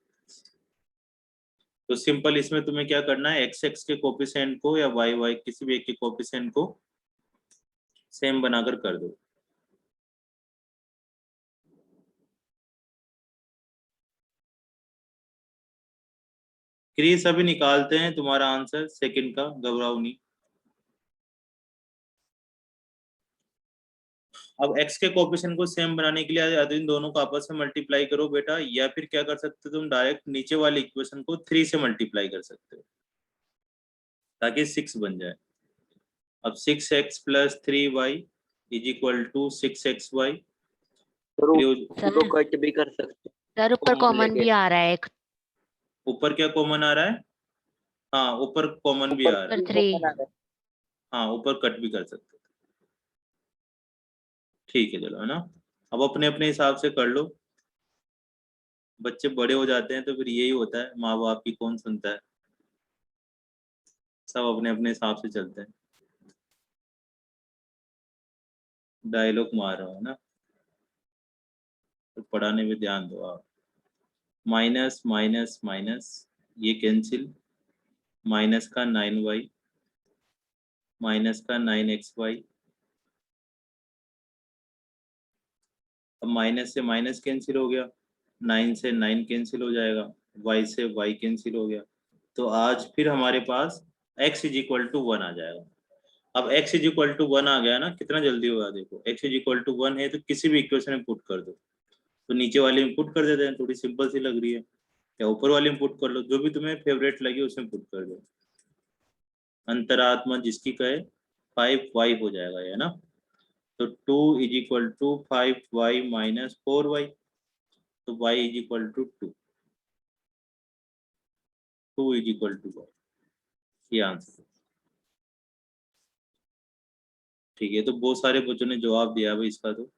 तो सिंपल इसमें तुम्हें क्या करना है, एक्स एक्स के कोफिशिएंट को या वाई वाई किसी भी एक के कोफिशिएंट को सेम बनाकर कर दो। क्रिस अभी निकालते हैं तुम्हारा आंसर सेकंड का, घबराओ नहीं। अब x के कोफिशिएंट को सेम बनाने के लिए या तो इन दोनों को आपस में मल्टीप्लाई करो बेटा, या फिर क्या कर सकते हो तुम डायरेक्ट नीचे वाले इक्वेशन को 3 से मल्टीप्लाई कर सकते हो ताकि 6 बन जाए। अब 6x plus 3y is equal to 6xy। तो कट भी कर सकते सर ऊपर कॉमन भी आ रहा है एक, ऊपर क्या कॉमन आ रहा है? हाँ ऊपर कॉमन भी आ रहा है। 3। हाँ ऊपर कट भी कर सकते हो। ठीक है चलो, है ना। अब अपने अपने हिसाब से कर लो। बच्चे बड़े हो जाते हैं तो फिर यही होता है, माँ बाप की कौन सुनता है, सब अपने अपने हिसाब से चलते हैं। डायलॉग मार रहा है ना, तो पढ़ाने में ध्यान दो आप। माइनस माइनस माइनस ये कैंसिल, माइनस का 9y माइनस का 9xy। अब माइनस से माइनस कैंसिल हो गया, 9 से 9 कैंसिल हो जाएगा, y से y कैंसिल हो गया। तो आज फिर हमारे पास x इज इक्वल टू 1 आ जाएगा। अब x इज इक्वल टू 1 आ गया ना, कितना जल्दी हुआ देखो। x इज इक्वल टू 1 है तो किसी भी इक्वेशन में पुट कर दो। तो नीचे वाले में पुट कर देते हैं, थोड़ी सिंपल सी लग रही है, या ऊपर वाले में पुट कर लो, जो भी तुम्हें फेवरेट लगे उसमें पुट कर दो। अंतरात्मा जिसकी कहे 5y हो जाएगा, है ना। तो 2 is equal to 5y minus 4y, तो y is equal to 2 is equal to y। ये आंसर ठीक है। तो बहुत सारे बच्चों ने जवाब दिया भाई इसका। तो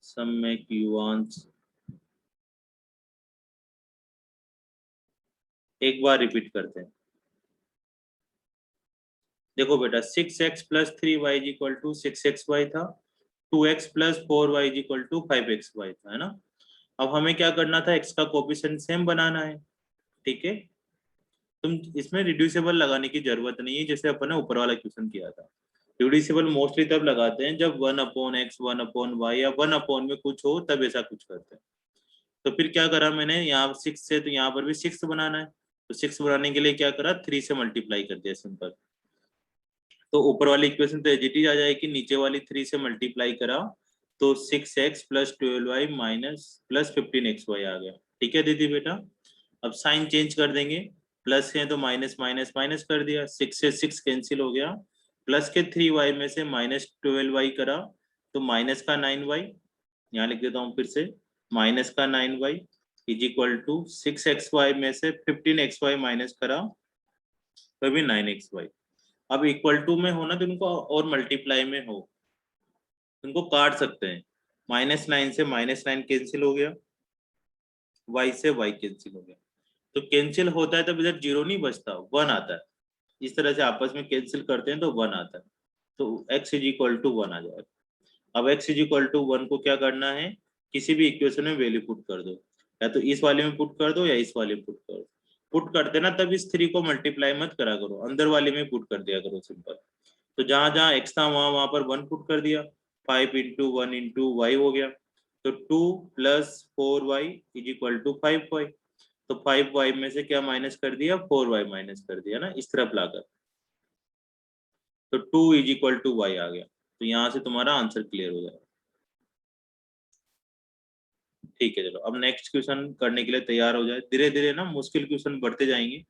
सम्यक युवांश, एक बार रिपीट करते हैं। देखो बेटा 6x plus 3y is equal to 6xy था, 2x plus 4y is equal to 5xy था, है ना। अब हमें क्या करना था, x का कोफिशिएंट सेम बनाना है। ठीक है, तुम इसमें रिड्यूसिबल लगाने की जरूरत नहीं है, जैसे अपन ने ऊपर वाला क्वेश्चन किया था। रिड्यूसिबल मोस्टली तब लगाते हैं जब 1/x 1/y या 1 में कुछ हो, तब ऐसा कुछ करते हैं। तो फिर क्या करा मैंने, यहाँ 6 से तो यहाँ पर भी 6 बनाना है, तो 6 बनाने के लिए क्या करा, 3 से मल्टीप्लाई कर दिया सिंपल। तो ऊपर वाली इक्वेशन तो एजिट आ जाएगी, नीचे वाली 3 से मल्टीप्लाई करा तो 6x plus 12y minus plus 15xy आ गया। ठीक है दीदी बेटा। अब साइन चेंज कर देंगे, प्लस है तो माइनस माइनस माइनस कर दिया, 6 से 6 कैंसिल हो गया, प्लस के 3y में से माइनस 12y करा तो माइनस का 9y, यहाँ लिख देता हूँ फिर से, माइनस का 9y is equal to 6xy में से 15xy माइनस करा तो भी 9xy। अब इक्वल टू में हो ना तो इनको, और मल्टीप्लाई में हो इनको काट सकते हैं। -9 से -9 कैंसिल हो गया, y से y कैंसिल हो गया। तो कैंसिल होता है तब इधर 0 नहीं बचता, 1 आता है। इस तरह से आपस में कैंसिल करते हैं तो 1 आता है, तो x इज इक्वल टू 1 आ जाएगा। अब x इज इक्वल टू 1 को क्या करना है, किसी भी इक्वेशन में वैल्यू पुट कर दो, या तो इस वाले में पुट कर दो या इस वाले में पुट कर दो। पुट करते ना तब इस 3 को मल्टीप्लाई मत करा करो, अंदर वाले में पुट कर दिया करो सिंपल। तो जहां जहां x था वहां पर 1 पुट कर दिया, 5 इंटू 1 इंटू वाई हो गया, तो 2 plus 4y is equal to 5y। तो 5y में से क्या माइनस कर दिया, 4y माइनस कर दिया ना, इस तरफ लाकर, तो 2 इज इक्वल टू y आ गया। तो यहाँ से तुम्हारा आंसर क्लियर हो जाएगा। ठीक है, चलो अब नेक्स्ट क्वेश्चन करने के लिए तैयार हो जाए। धीरे धीरे ना मुश्किल क्वेश्चन बढ़ते जाएंगे।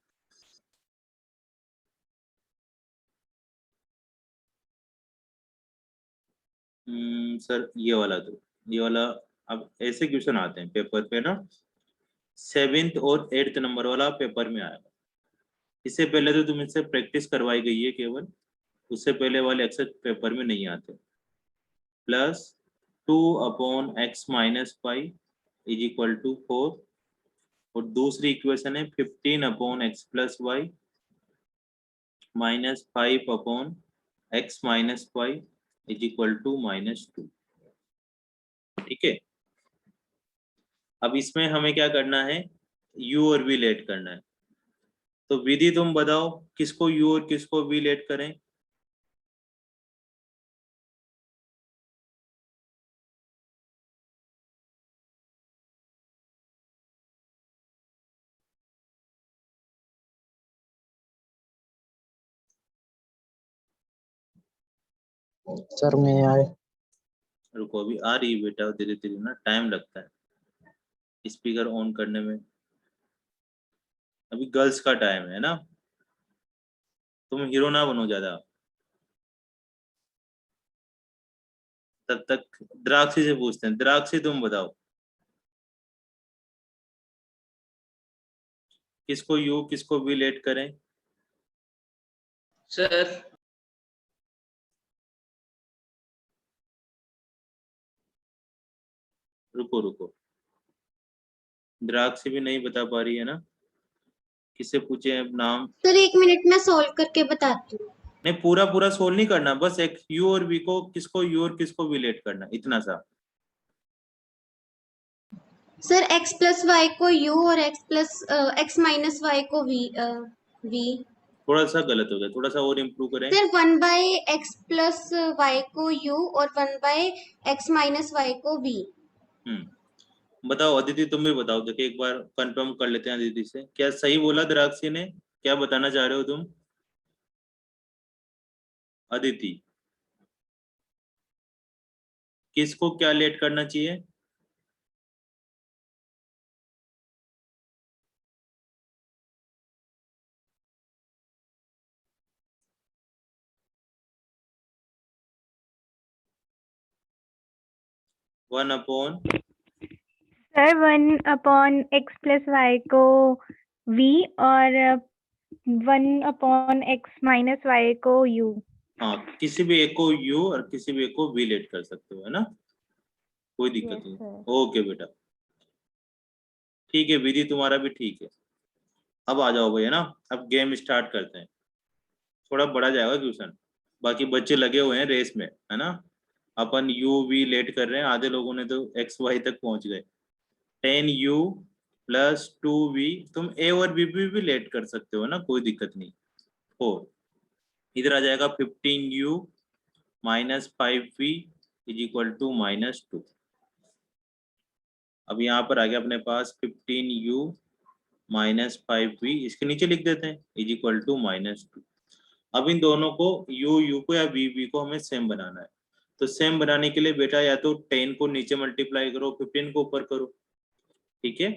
सर ये वाला, तो ये वाला, अब ऐसे क्वेश्चन आते हैं पेपर पे ना, 7th और 8th नंबर वाला पेपर में आएगा। इससे पहले तो तुम इससे प्रैक्टिस करवाई गई है केवल, उससे पहले वाले अक्सर पेपर में नहीं आते। Plus 2/x-5 is equal to 4, और दूसरी इक्वेशन है 15/x+y minus 5/x-y is equal to -2। ठीक है, अब इसमें हमें क्या करना है, u और v लेट करना है। तो विधि तुम बताओ, किसको u और किसको v लेट करें। सर मैं आए। रुको, अभी आ रही है बेटा, धीरे धीरे ना, टाइम लगता है स्पीकर ऑन करने में। अभी गर्ल्स का टाइम है ना, तुम हीरो ना बनो ज्यादा। तब तक द्राक्षी से पूछते हैं। द्राक्षी तुम बताओ, किसको u किसको v लेट करें। सर रुको रुको, द्राक्षी भी नहीं बता पा रही है ना, किससे पूछे अब नाम। सर 1 मिनट में सॉल्व करके बताती हूँ। नहीं, पूरा पूरा सोल्व नहीं करना, बस एक u और v को, किसको u और किसको v लेट करना, इतना सा। सर x+y को u और x-y को v। थोड़ा सा गलत हो गया, थोड़ा सा और इम्प्रूव करें। सर 1/x+y को u और 1/x-y को v। बताओ अदिति, तुम भी बताओ, देखिए एक बार कंफर्म कर लेते हैं अदिति से, क्या सही बोला द्राक्षी ने, क्या बताना चाह रहे हो तुम अदिति, किसको क्या लेट करना चाहिए। वन अपॉन सर 1/x+y को v और 1/x-y को u। हाँ, किसी भी एक को u और किसी भी एक को v लेट कर सकते हो, है ना, कोई दिक्कत नहीं। ओके बेटा, ठीक है, विधि तुम्हारा भी ठीक है। अब आ जाओ भैया ना, अब गेम स्टार्ट करते हैं। थोड़ा बढ़ा जाएगा क्वेश्चन, बाकी बच्चे लगे हुए हैं रेस में, है ना। अपन u v लेट कर रहे हैं, आधे लोगों ने तो x y तक पहुंच गए। 10u + 2v, तुम a और b भी लेट कर सकते हो ना, कोई दिक्कत नहीं। 4 इधर आ जाएगा 15u - 5v is equal to -2। अब यहाँ पर आ गया अपने पास 15u - 5v, इसके नीचे लिख देते हैं इज इक्वल टू -2। अब इन दोनों को u को या v को हमें सेम बनाना है। तो सेम बनाने के लिए बेटा या तो 10 को नीचे मल्टीप्लाई करो, 15 को ऊपर करो। ठीक है,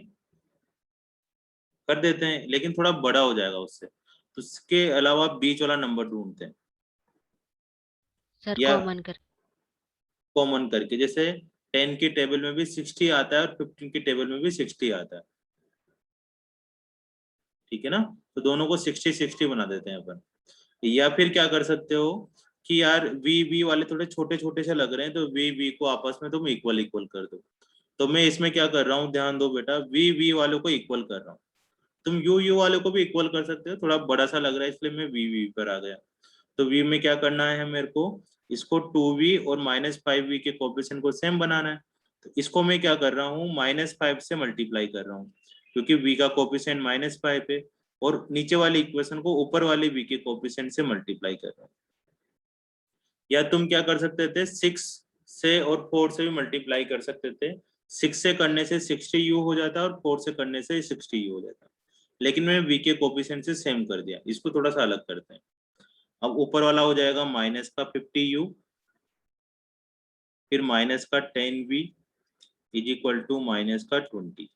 कर देते हैं, लेकिन थोड़ा बड़ा हो जाएगा उससे। तो उसके अलावा बीच वाला नंबर ढूंढते हैं, सर या कॉमन करके, जैसे 10 की टेबल में भी 60 आता है और 15 की टेबल में भी 60 आता है। ठीक है ना, तो दोनों को 60-60 बना देते हैं अपन। या फिर क्या कर सकते हो कि यार वी वाले थोड़े छोटे छोटे से लग रहे हैं, तो वी को आपस में तुम इक्वल इक्वल कर दो। तो मैं इसमें क्या कर रहा हूँ, ध्यान दो बेटा, वी वालों को इक्वल कर रहा हूँ। तुम यू वाले को भी इक्वल कर सकते हो, थोड़ा बड़ा सा लग रहा है इसलिए मैं वी पर आ गया। तो वी में क्या करना है मेरे को, इसको 2v और -5v के कोएफिशिएंट को सेम बनाना है। तो इसको मैं क्या कर रहा हूँ, -5 से मल्टीप्लाई कर रहा हूँ, क्योंकि v का कोएफिशिएंट -5 है, और नीचे वाली इक्वेशन को ऊपर वाले v के कोएफिशिएंट से मल्टीप्लाई कर रहा हूँ। या तुम क्या कर सकते थे, 6 से और 4 से भी मल्टीप्लाई कर सकते थे। 6 से करने से 60u हो जाता है और 4 से करने से 60u हो जाता है, लेकिन मैंने v के कोफिशिएंट से सेम कर दिया। इसको थोड़ा सा अलग करते हैं। अब ऊपर वाला हो जाएगा माइनस का 50u, फिर माइनस का 10v is equal to minus का 20,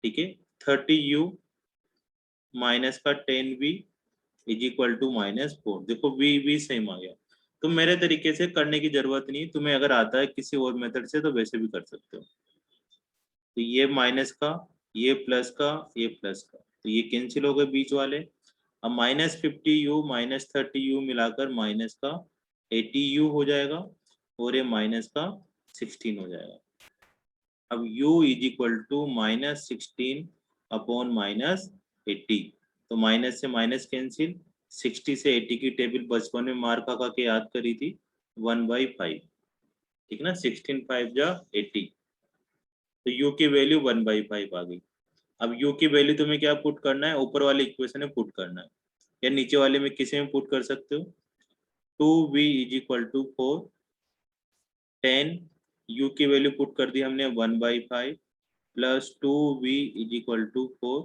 ठीक है। 30u माइनस का 10v इज इक्वल टू -4। देखो v सेम आ गया। तो मेरे तरीके से करने की जरूरत नहीं, तुम्हें अगर आता है किसी और मेथड से तो वैसे भी कर सकते हो। तो ये माइनस का, ये प्लस का, ये प्लस का, तो ये कैंसिल हो गए बीच वाले। अब -50u -30u मिलाकर माइनस का 80u हो जाएगा और ये माइनस का 16 हो जाएगा। अब u is equal to -16 upon -80, तो माइनस से माइनस कैंसिल। 60 से 80 की टेबल बचपन में मार खा के याद करी थी, 1/5, ठीक ना। 16 5 जा 80, तो u की वैल्यू 1/5 आ गई। अब u की वैल्यू तुम्हें क्या पुट करना है, ऊपर वाले इक्वेशन में पुट करना है, या नीचे वाले में किसी में पुट कर सकते हो। 2v is equal to 4, 10 u की वैल्यू पुट कर दी हमने 1/5 plus 2v is equal to 4,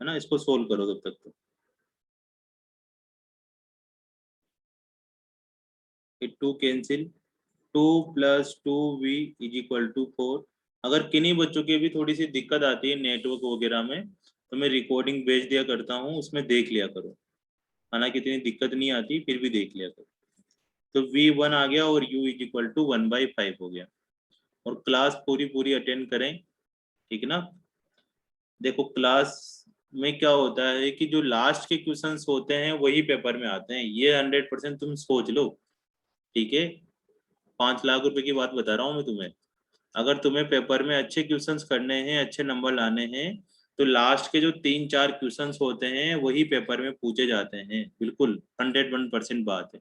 है ना। इसको सोल्व करो तब तक। तो 2 cancel, 2 plus 2v is equal to 4। अगर किन्हीं बच्चों की भी थोड़ी सी दिक्कत आती है नेटवर्क वगैरह में, तो मैं रिकॉर्डिंग भेज दिया करता हूँ, उसमें देख लिया करो। हालांकि इतनी दिक्कत नहीं आती, फिर भी देख लिया करो। तो v1 आ गया और u इज इक्वल टू 1/5 हो गया। और क्लास पूरी अटेंड करें, ठीक है ना। देखो क्लास में क्या होता है कि जो लास्ट के क्वेश्चंस होते हैं वही पेपर में आते हैं, ये 100% तुम सोच लो, ठीक है। 5 लाख रुपए की बात बता रहा हूँ मैं तुम्हें। अगर तुम्हें पेपर में अच्छे क्वेश्चंस करने हैं, अच्छे नंबर लाने हैं, तो लास्ट के जो 3-4 क्वेश्चंस होते हैं वही पेपर में पूछे जाते हैं, बिल्कुल 101% बात है।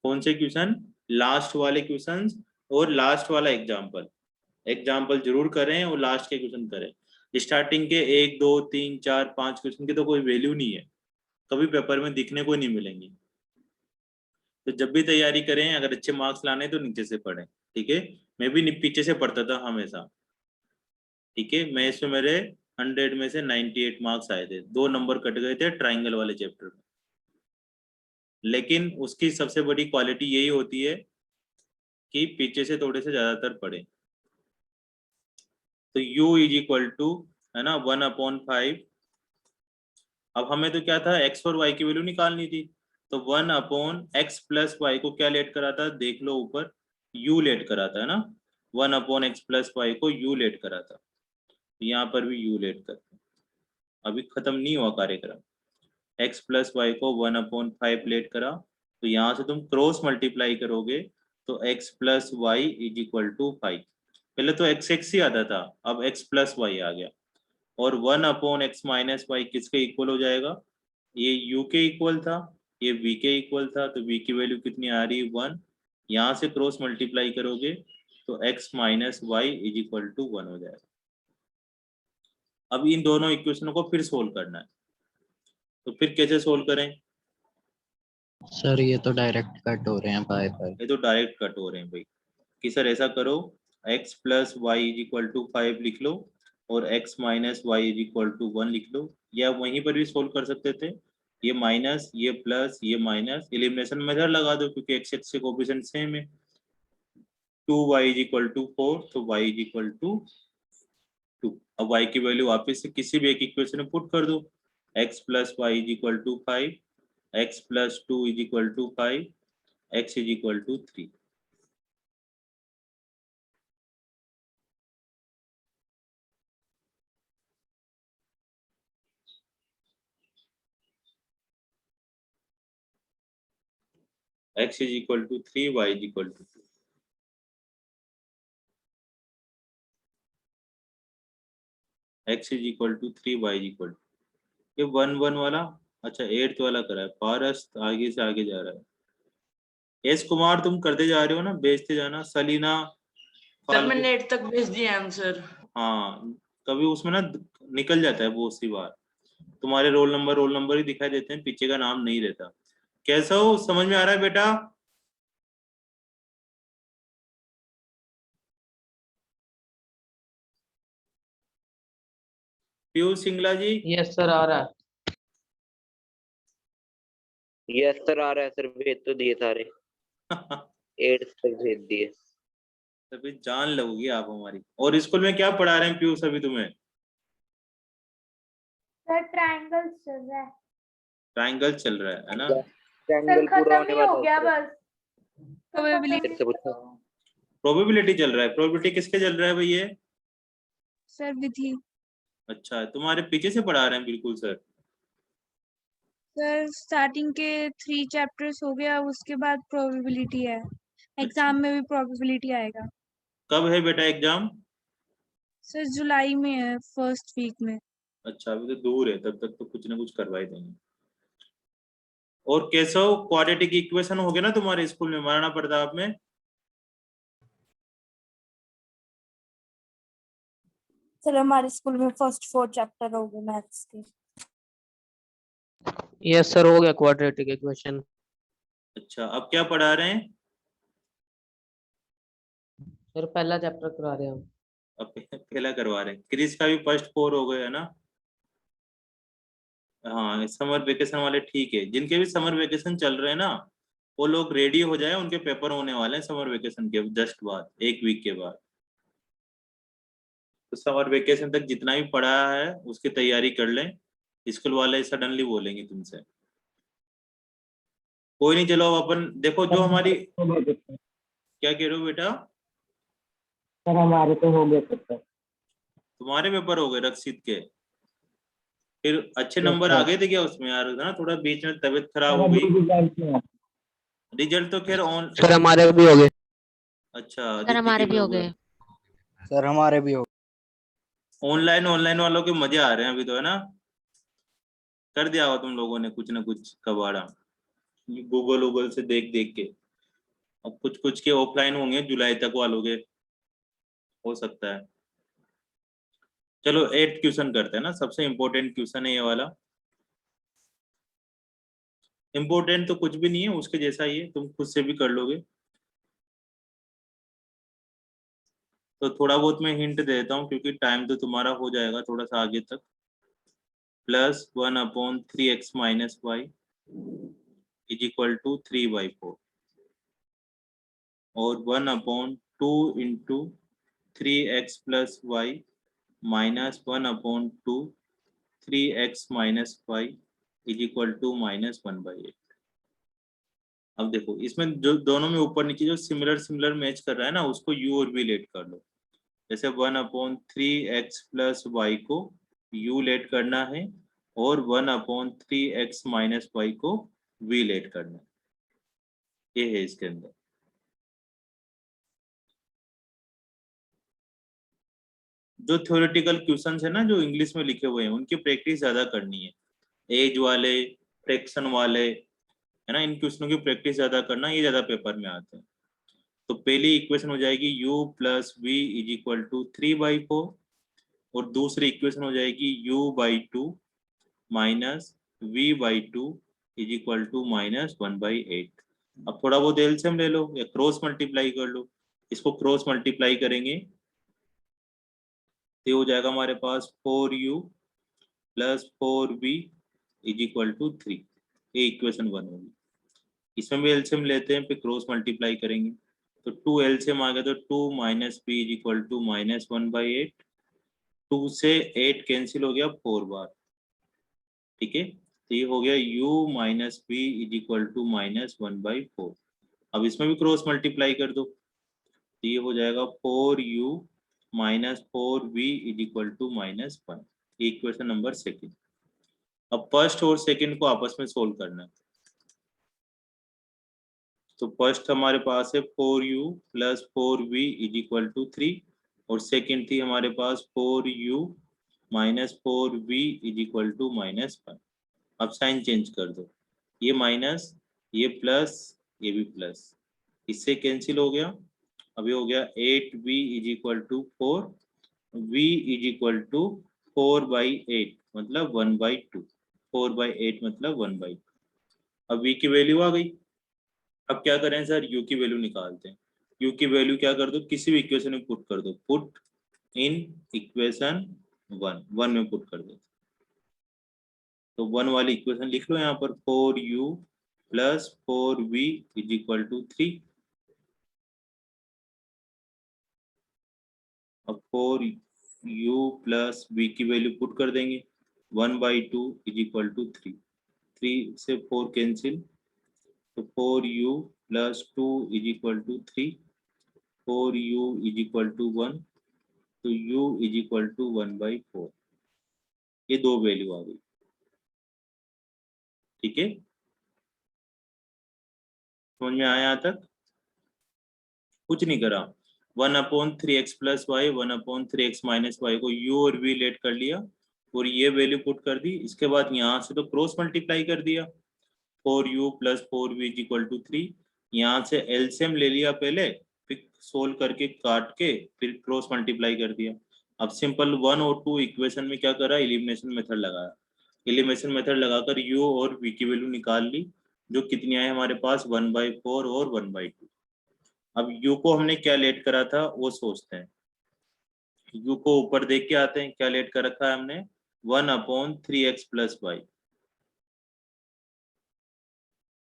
कौन से क्वेश्चन? लास्ट वाले क्वेश्चंस और लास्ट वाला एग्जाम्पल जरूर करें और लास्ट के क्वेश्चन करें। स्टार्टिंग के 1 2 3 4 5 क्वेश्चन की तो कोई वैल्यू नहीं है, कभी पेपर में दिखने को नहीं मिलेंगी। तो जब भी तैयारी करें, अगर अच्छे मार्क्स लाने तो नीचे से पढ़ें, ठीक है। मैं भी पीछे से पढ़ता था हमेशा, ठीक है। मैं इसमें मेरे 100 में से 98 मार्क्स आए थे, 2 नंबर कट गए थे ट्राइंगल वाले चैप्टर में। लेकिन उसकी सबसे बड़ी क्वालिटी यही होती है कि पीछे से थोड़े से ज्यादातर पढ़े। तो u इज इक्वल टू, है ना, 1/5। अब हमें तो क्या था, x और y की वैल्यू निकालनी थी। तो 1/x प्लस वाई को क्या लेट करा था, देख लो ऊपर, u लेट करा था, है ना। 1/x प्लस वाई को u लेट करा था, यहाँ पर भी u लेट कर। अभी खत्म नहीं हुआ कार्यक्रम। x प्लस वाई को 1/5 लेट करा, तो यहाँ से तुम क्रॉस मल्टीप्लाई करोगे तो x plus Y is equal to 5। पहले तो x ही आता था, अब x प्लस वाई आ गया। और 1/x माइनस वाई किसके इक्वल हो जाएगा, ये u के इक्वल था, ये v के इक्वल था, तो v की वैल्यू कितनी आ रही है 1। यहाँ से क्रॉस मल्टीप्लाई करोगे तो x minus Y is equal to 1 हो जाएगा। अब इन दोनों इक्वेशनों को फिर सोल्व करना है, तो फिर कैसे सोल्व करें? सर ये तो डायरेक्ट कट हो रहे हैं बाय बाय। ये तो डायरेक्ट कट हो रहे हैं भाई। कि सर ऐसा करो, x plus Y is equal to 5 लिख लो और x minus Y is equal to 1 लिख लो, या वहीं पर भी सोल्व कर सकते थे। ये माइनस, ये प्लस, ये माइनस, एलिमिनेशन मेथड लगा दो क्योंकि x के कोएफिशिएंट सेम है। 2y इज इक्वल टू 4, तो y इज इक्वल टू 2। अब y की वैल्यू वापस से किसी भी एक इक्वेशन में पुट कर दो। x plus Y is equal to 5, x plus 2 is equal to 5, x is equal to 3। x is equal to 3, y is equal to 2। x is equal to 3, y is equal to, ये 1 1 वाला, अच्छा 8th वाला करा है। पारस आगे से आगे जा रहा है। एस कुमार तुम करते जा रहे हो ना, भेजते जाना। सलीना, सर मैंने 8 तक भेज दिया आंसर। हाँ, कभी उसमें ना निकल जाता है बहुत सी बार, तुम्हारे रोल नंबर ही दिखाई देते हैं, पीछे का नाम नहीं रहता। कैसा हो, समझ में आ रहा है बेटा? पीयूष सिंगला जी। यस सर आ रहा है। यस सर आ रहा है सर, भेज तो दिए सारे, 8 तक भेज दिए। तभी जान लोगी आप हमारी। और स्कूल में क्या पढ़ा रहे हैं पीयूष अभी तुम्हें? सर ट्रायंगल चल रहा है। ट्रायंगल चल रहा है ना? सर ट्रायंगल पूरा खत्म होने ही वाला हो है गया सर। बस। प्रोबेबिलिटी फिर से पूछो। प्रोबेबिलिटी चल रहा है। प्रोबेबिलिटी किसके चल रहा है भाई ये? सर विधि। अच्छा, तुम्हारे पीछे से पढ़ा रहे हैं बिल्कुल सर। सर स्टार्टिंग के 3 चैप्टर्स हो गया, उसके बाद प्रोबेबिलिटी है। एग्जाम में भी प्रोबेबिलिटी आएगा। कब है बेटा एग्जाम? सर जुलाई में है, फर्स्ट वीक में। अच्छा, अभी तो दूर है, तब तक तो कुछ ना कुछ करवा ही देंगे। और केशव, क्वाड्रेटिक इक्वेशन हो गया ना तुम्हारे स्कूल में महाराणा प्रताप में? सर हमारे स्कूल में फर्स्ट 4 चैप्टर हो गए मैथ्स के। यस सर हो गया क्वाड्रेटिक इक्वेशन। अच्छा, अब क्या पढ़ा रहे हैं? सर पहला चैप्टर करा रहे हैं हम। अब पहला करवा रहे हैं। क्रिस का भी फर्स्ट 4 हो गए है ना? हाँ, समर वेकेशन वाले ठीक है। जिनके भी समर वेकेशन चल रहे हैं ना, वो लोग रेडी हो जाए, उनके पेपर होने वाले हैं समर वेकेशन के जस्ट बाद, 1 वीक के बाद। तो समर वेकेशन तक जितना भी पढ़ा है उसकी तैयारी कर लें। स्कूल वाले सडनली बोलेंगे तुमसे। कोई नहीं, चलो अब अपन देखो जो हमारी, क्या कह रहे हो बेटा? सर हमारे तो हो गए पेपर। तुम्हारे पेपर हो गए रक्षित के? फिर अच्छे नंबर आ गए थे क्या उसमें यार? ना थोड़ा बीच में तबीयत खराब हो गई। रिजल्ट तो खैर ऑन। सर हमारे भी हो गए। अच्छा, सर आदित्य हमारे के भी हो गए। गए। सर हमारे भी हो। ऑनलाइन वालों के मजे आ रहे हैं अभी तो, है ना? कर दिया होगा तुम लोगों ने कुछ ना कुछ कबाड़ा, गूगल से देख देख के। अब कुछ कुछ के ऑफलाइन होंगे जुलाई तक वालों के, हो सकता है। चलो 8 क्वेश्चन करते हैं ना। सबसे इम्पोर्टेंट क्वेश्चन है ये वाला। इम्पोर्टेंट तो कुछ भी नहीं है, उसके जैसा ही है, तुम खुद से भी कर लोगे। तो थोड़ा बहुत मैं हिंट दे देता हूँ क्योंकि टाइम तो तुम्हारा हो जाएगा थोड़ा सा आगे तक। +1/3x - y = 3/4 और 1/2 into 3x + y -1/2 3x - y = -1/8। अब देखो इसमें जो दोनों में ऊपर नीचे जो सिमिलर मैच कर रहा है ना, उसको u और v लेट कर लो। जैसे 1/3x + y को u लेट करना है और 1/3x - y को v लेट करना है। ये है इसके अंदर। जो थ्योरेटिकल क्वेश्चंस है ना, जो इंग्लिश में लिखे हुए हैं, उनकी प्रैक्टिस ज्यादा करनी है। एज वाले, फ्रैक्शन वाले, है ना, इन क्वेश्चनों की प्रैक्टिस ज्यादा करना, ये ज्यादा पेपर में आते हैं। तो पहली इक्वेशन हो जाएगी u + v = 3/4 और दूसरी इक्वेशन हो जाएगी u/2 - v/2 = -1/8। अब थोड़ा बहुत एलसीएम ले लो या क्रॉस मल्टीप्लाई कर लो। इसको क्रॉस मल्टीप्लाई करेंगे तो हो जाएगा हमारे पास 4u + 4v = 3। ये इक्वेशन 1 होगी। इसमें भी एलसीएम लेते हैं, फिर क्रॉस मल्टीप्लाई करेंगे तो 2 एलसीएम आ गया तो 2 - v = -1/8। 2 से 8 कैंसिल हो गया 4 बार, ठीक है। तो ये हो गया u - v = -1/4। अब इसमें भी क्रॉस मल्टीप्लाई कर दो तो ये हो जाएगा 4u - 4v = -1। Equation number 2। अब फर्स्ट और सेकंड को आपस में सोल्व करना है। तो फर्स्ट हमारे पास है 4u + 4v = 3 और सेकंड थी हमारे पास 4u - 4v = -1। अब साइन चेंज कर दो, ये माइनस, ये प्लस, ये भी प्लस, इससे कैंसिल हो गया। अब ये हो गया 8v = 4, v = 4/8 मतलब 1/2, 4/8 मतलब 1/2। अब v की वैल्यू आ गई। अब क्या करें सर, u की वैल्यू निकालते हैं। u की वैल्यू क्या कर दो, किसी भी इक्वेशन में पुट कर दो। पुट इन इक्वेशन वन में पुट कर दो। तो 1 वाली इक्वेशन लिख लो यहाँ पर, 4u plus 4v is equal to 3। अब 4u प्लस v की वैल्यू पुट कर देंगे, 1/2 इज इक्वल टू 3। 3 से 4 कैंसिल, तो 4u plus 2 is equal to 3, 4u is equal to 1, तो u इज इक्वल टू 1/4। ये दो वैल्यू आ गई। ठीक है, समझ में आया यहाँ तक? कुछ नहीं करा, 1/3x plus Y 1/3x minus Y को u और v लेट कर लिया और ये वैल्यू पुट कर दी। इसके बाद यहाँ से तो क्रॉस मल्टीप्लाई कर दिया, 4u plus 4v is equal to 3। यहाँ से एलसीएम ले लिया पहले, फिर सोल्व करके काट के फिर क्रॉस मल्टीप्लाई कर दिया। अब सिंपल 1 और 2 इक्वेशन में क्या करा, एलिमिनेशन मेथड लगाया। एलिमिनेशन मेथड लगाकर u और v की वैल्यू निकाल ली, जो कितनी आई हमारे पास, 1/4 और 1/2। अब u को हमने क्या लेट करा था वो सोचते हैं। u को ऊपर देख के आते हैं, क्या लेट कर रखा है हमने, 1/3x प्लस वाई।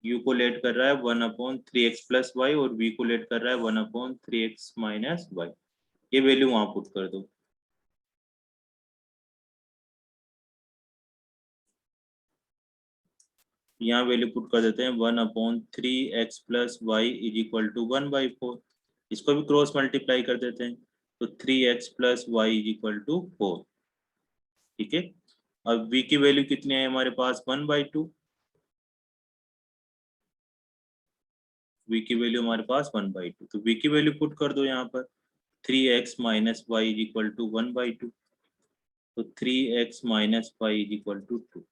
u को लेट कर रहा है 1/3x प्लस वाई और v को लेट कर रहा है 1/3x माइनस वाई। ये वैल्यू वहां पुट कर दो। यहाँ वैल्यू पुट कर देते हैं, 1/3x plus Y is equal to 1/4। इसको भी क्रॉस मल्टीप्लाई कर देते हैं, तो 3x plus Y is equal to 4। ठीक है, अब v की वैल्यू कितनी है हमारे पास, 1/2। v की वैल्यू हमारे पास 1/2, तो v की वैल्यू पुट कर दो यहाँ पर, 3x minus Y is equal to 1/2, तो 3x minus Y is equal to 2।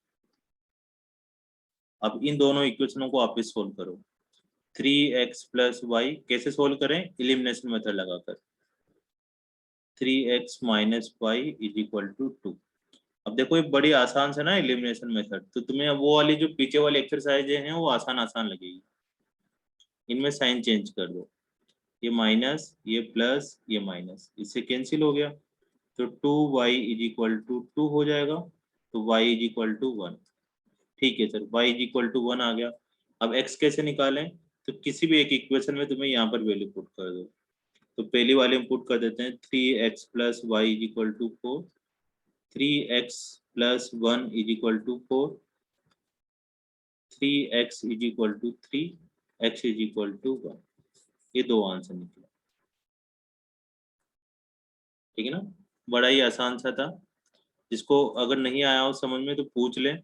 अब इन दोनों इक्वेशनों को वापस सोल्व करो। 3x प्लस वाई कैसे सोल्व करें, एलिमिनेशन मेथड लगाकर, 3x minus Y is equal to 2। अब देखो ये बड़ी आसान से ना एलिमिनेशन मेथड, तो तुम्हें वो वाली जो पीछे वाली एक्सरसाइज हैं वो आसान आसान लगेगी। इनमें साइन चेंज कर दो, ये माइनस ये प्लस ये माइनस, इससे कैंसिल हो गया, तो 2y इज इक्वल टू 2 हो जाएगा, तो y इज इक्वल टू 1। ठीक है sir, y is equal to 1 आ गया। अब x कैसे निकालें, तो किसी भी एक इक्वेशन में तुम्हें यहाँ पर वैल्यू पुट कर दो। तो पहली वाले में पुट कर देते हैं, 3x plus Y is equal to 4, 3x plus 1 is equal to 4, 3x is equal to 3, x is equal to 1। ये दो आंसर निकले। ठीक है ना, बड़ा ही आसान सा था। जिसको अगर नहीं आया हो समझ में तो पूछ ले।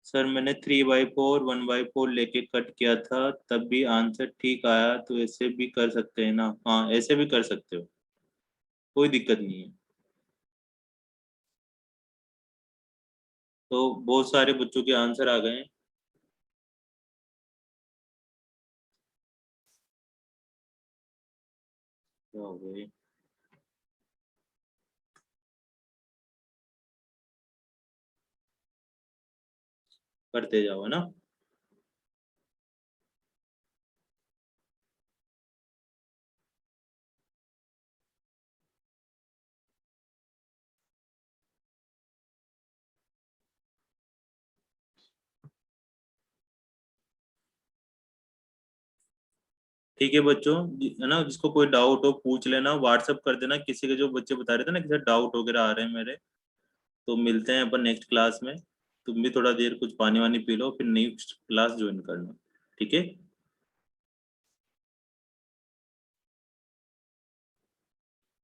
सर मैंने 3/4 1/4 लेके कट किया था, तब भी आंसर ठीक आया, तो ऐसे भी कर सकते हैं ना? हाँ ऐसे भी कर सकते हो, कोई दिक्कत नहीं है। तो बहुत सारे बच्चों के आंसर आ गए हैं। क्या हो गए, करते जाओ है ना। ठीक है बच्चों, है ना, जिसको कोई डाउट हो पूछ लेना, व्हाट्सएप कर देना। किसी के जो बच्चे बता रहे थे ना कि डाउट वगैरह आ रहे हैं मेरे, तो मिलते हैं अपन नेक्स्ट क्लास में। तुम भी थोड़ा देर कुछ पानी वानी पी लो, फिर नेक्स्ट क्लास ज्वाइन करना। ठीक है,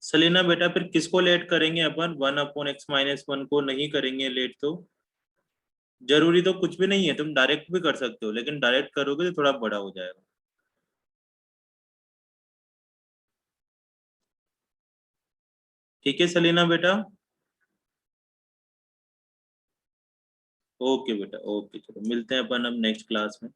सलीना बेटा फिर किसको लेट करेंगे अपन, 1/x माइनस 1 को नहीं करेंगे लेट। तो जरूरी तो कुछ भी नहीं है, तुम डायरेक्ट भी कर सकते हो, लेकिन डायरेक्ट करोगे तो थोड़ा बड़ा हो जाएगा। ठीक है सलीना बेटा, ओके बेटा ओके, चलो मिलते हैं अपन अब नेक्स्ट क्लास में।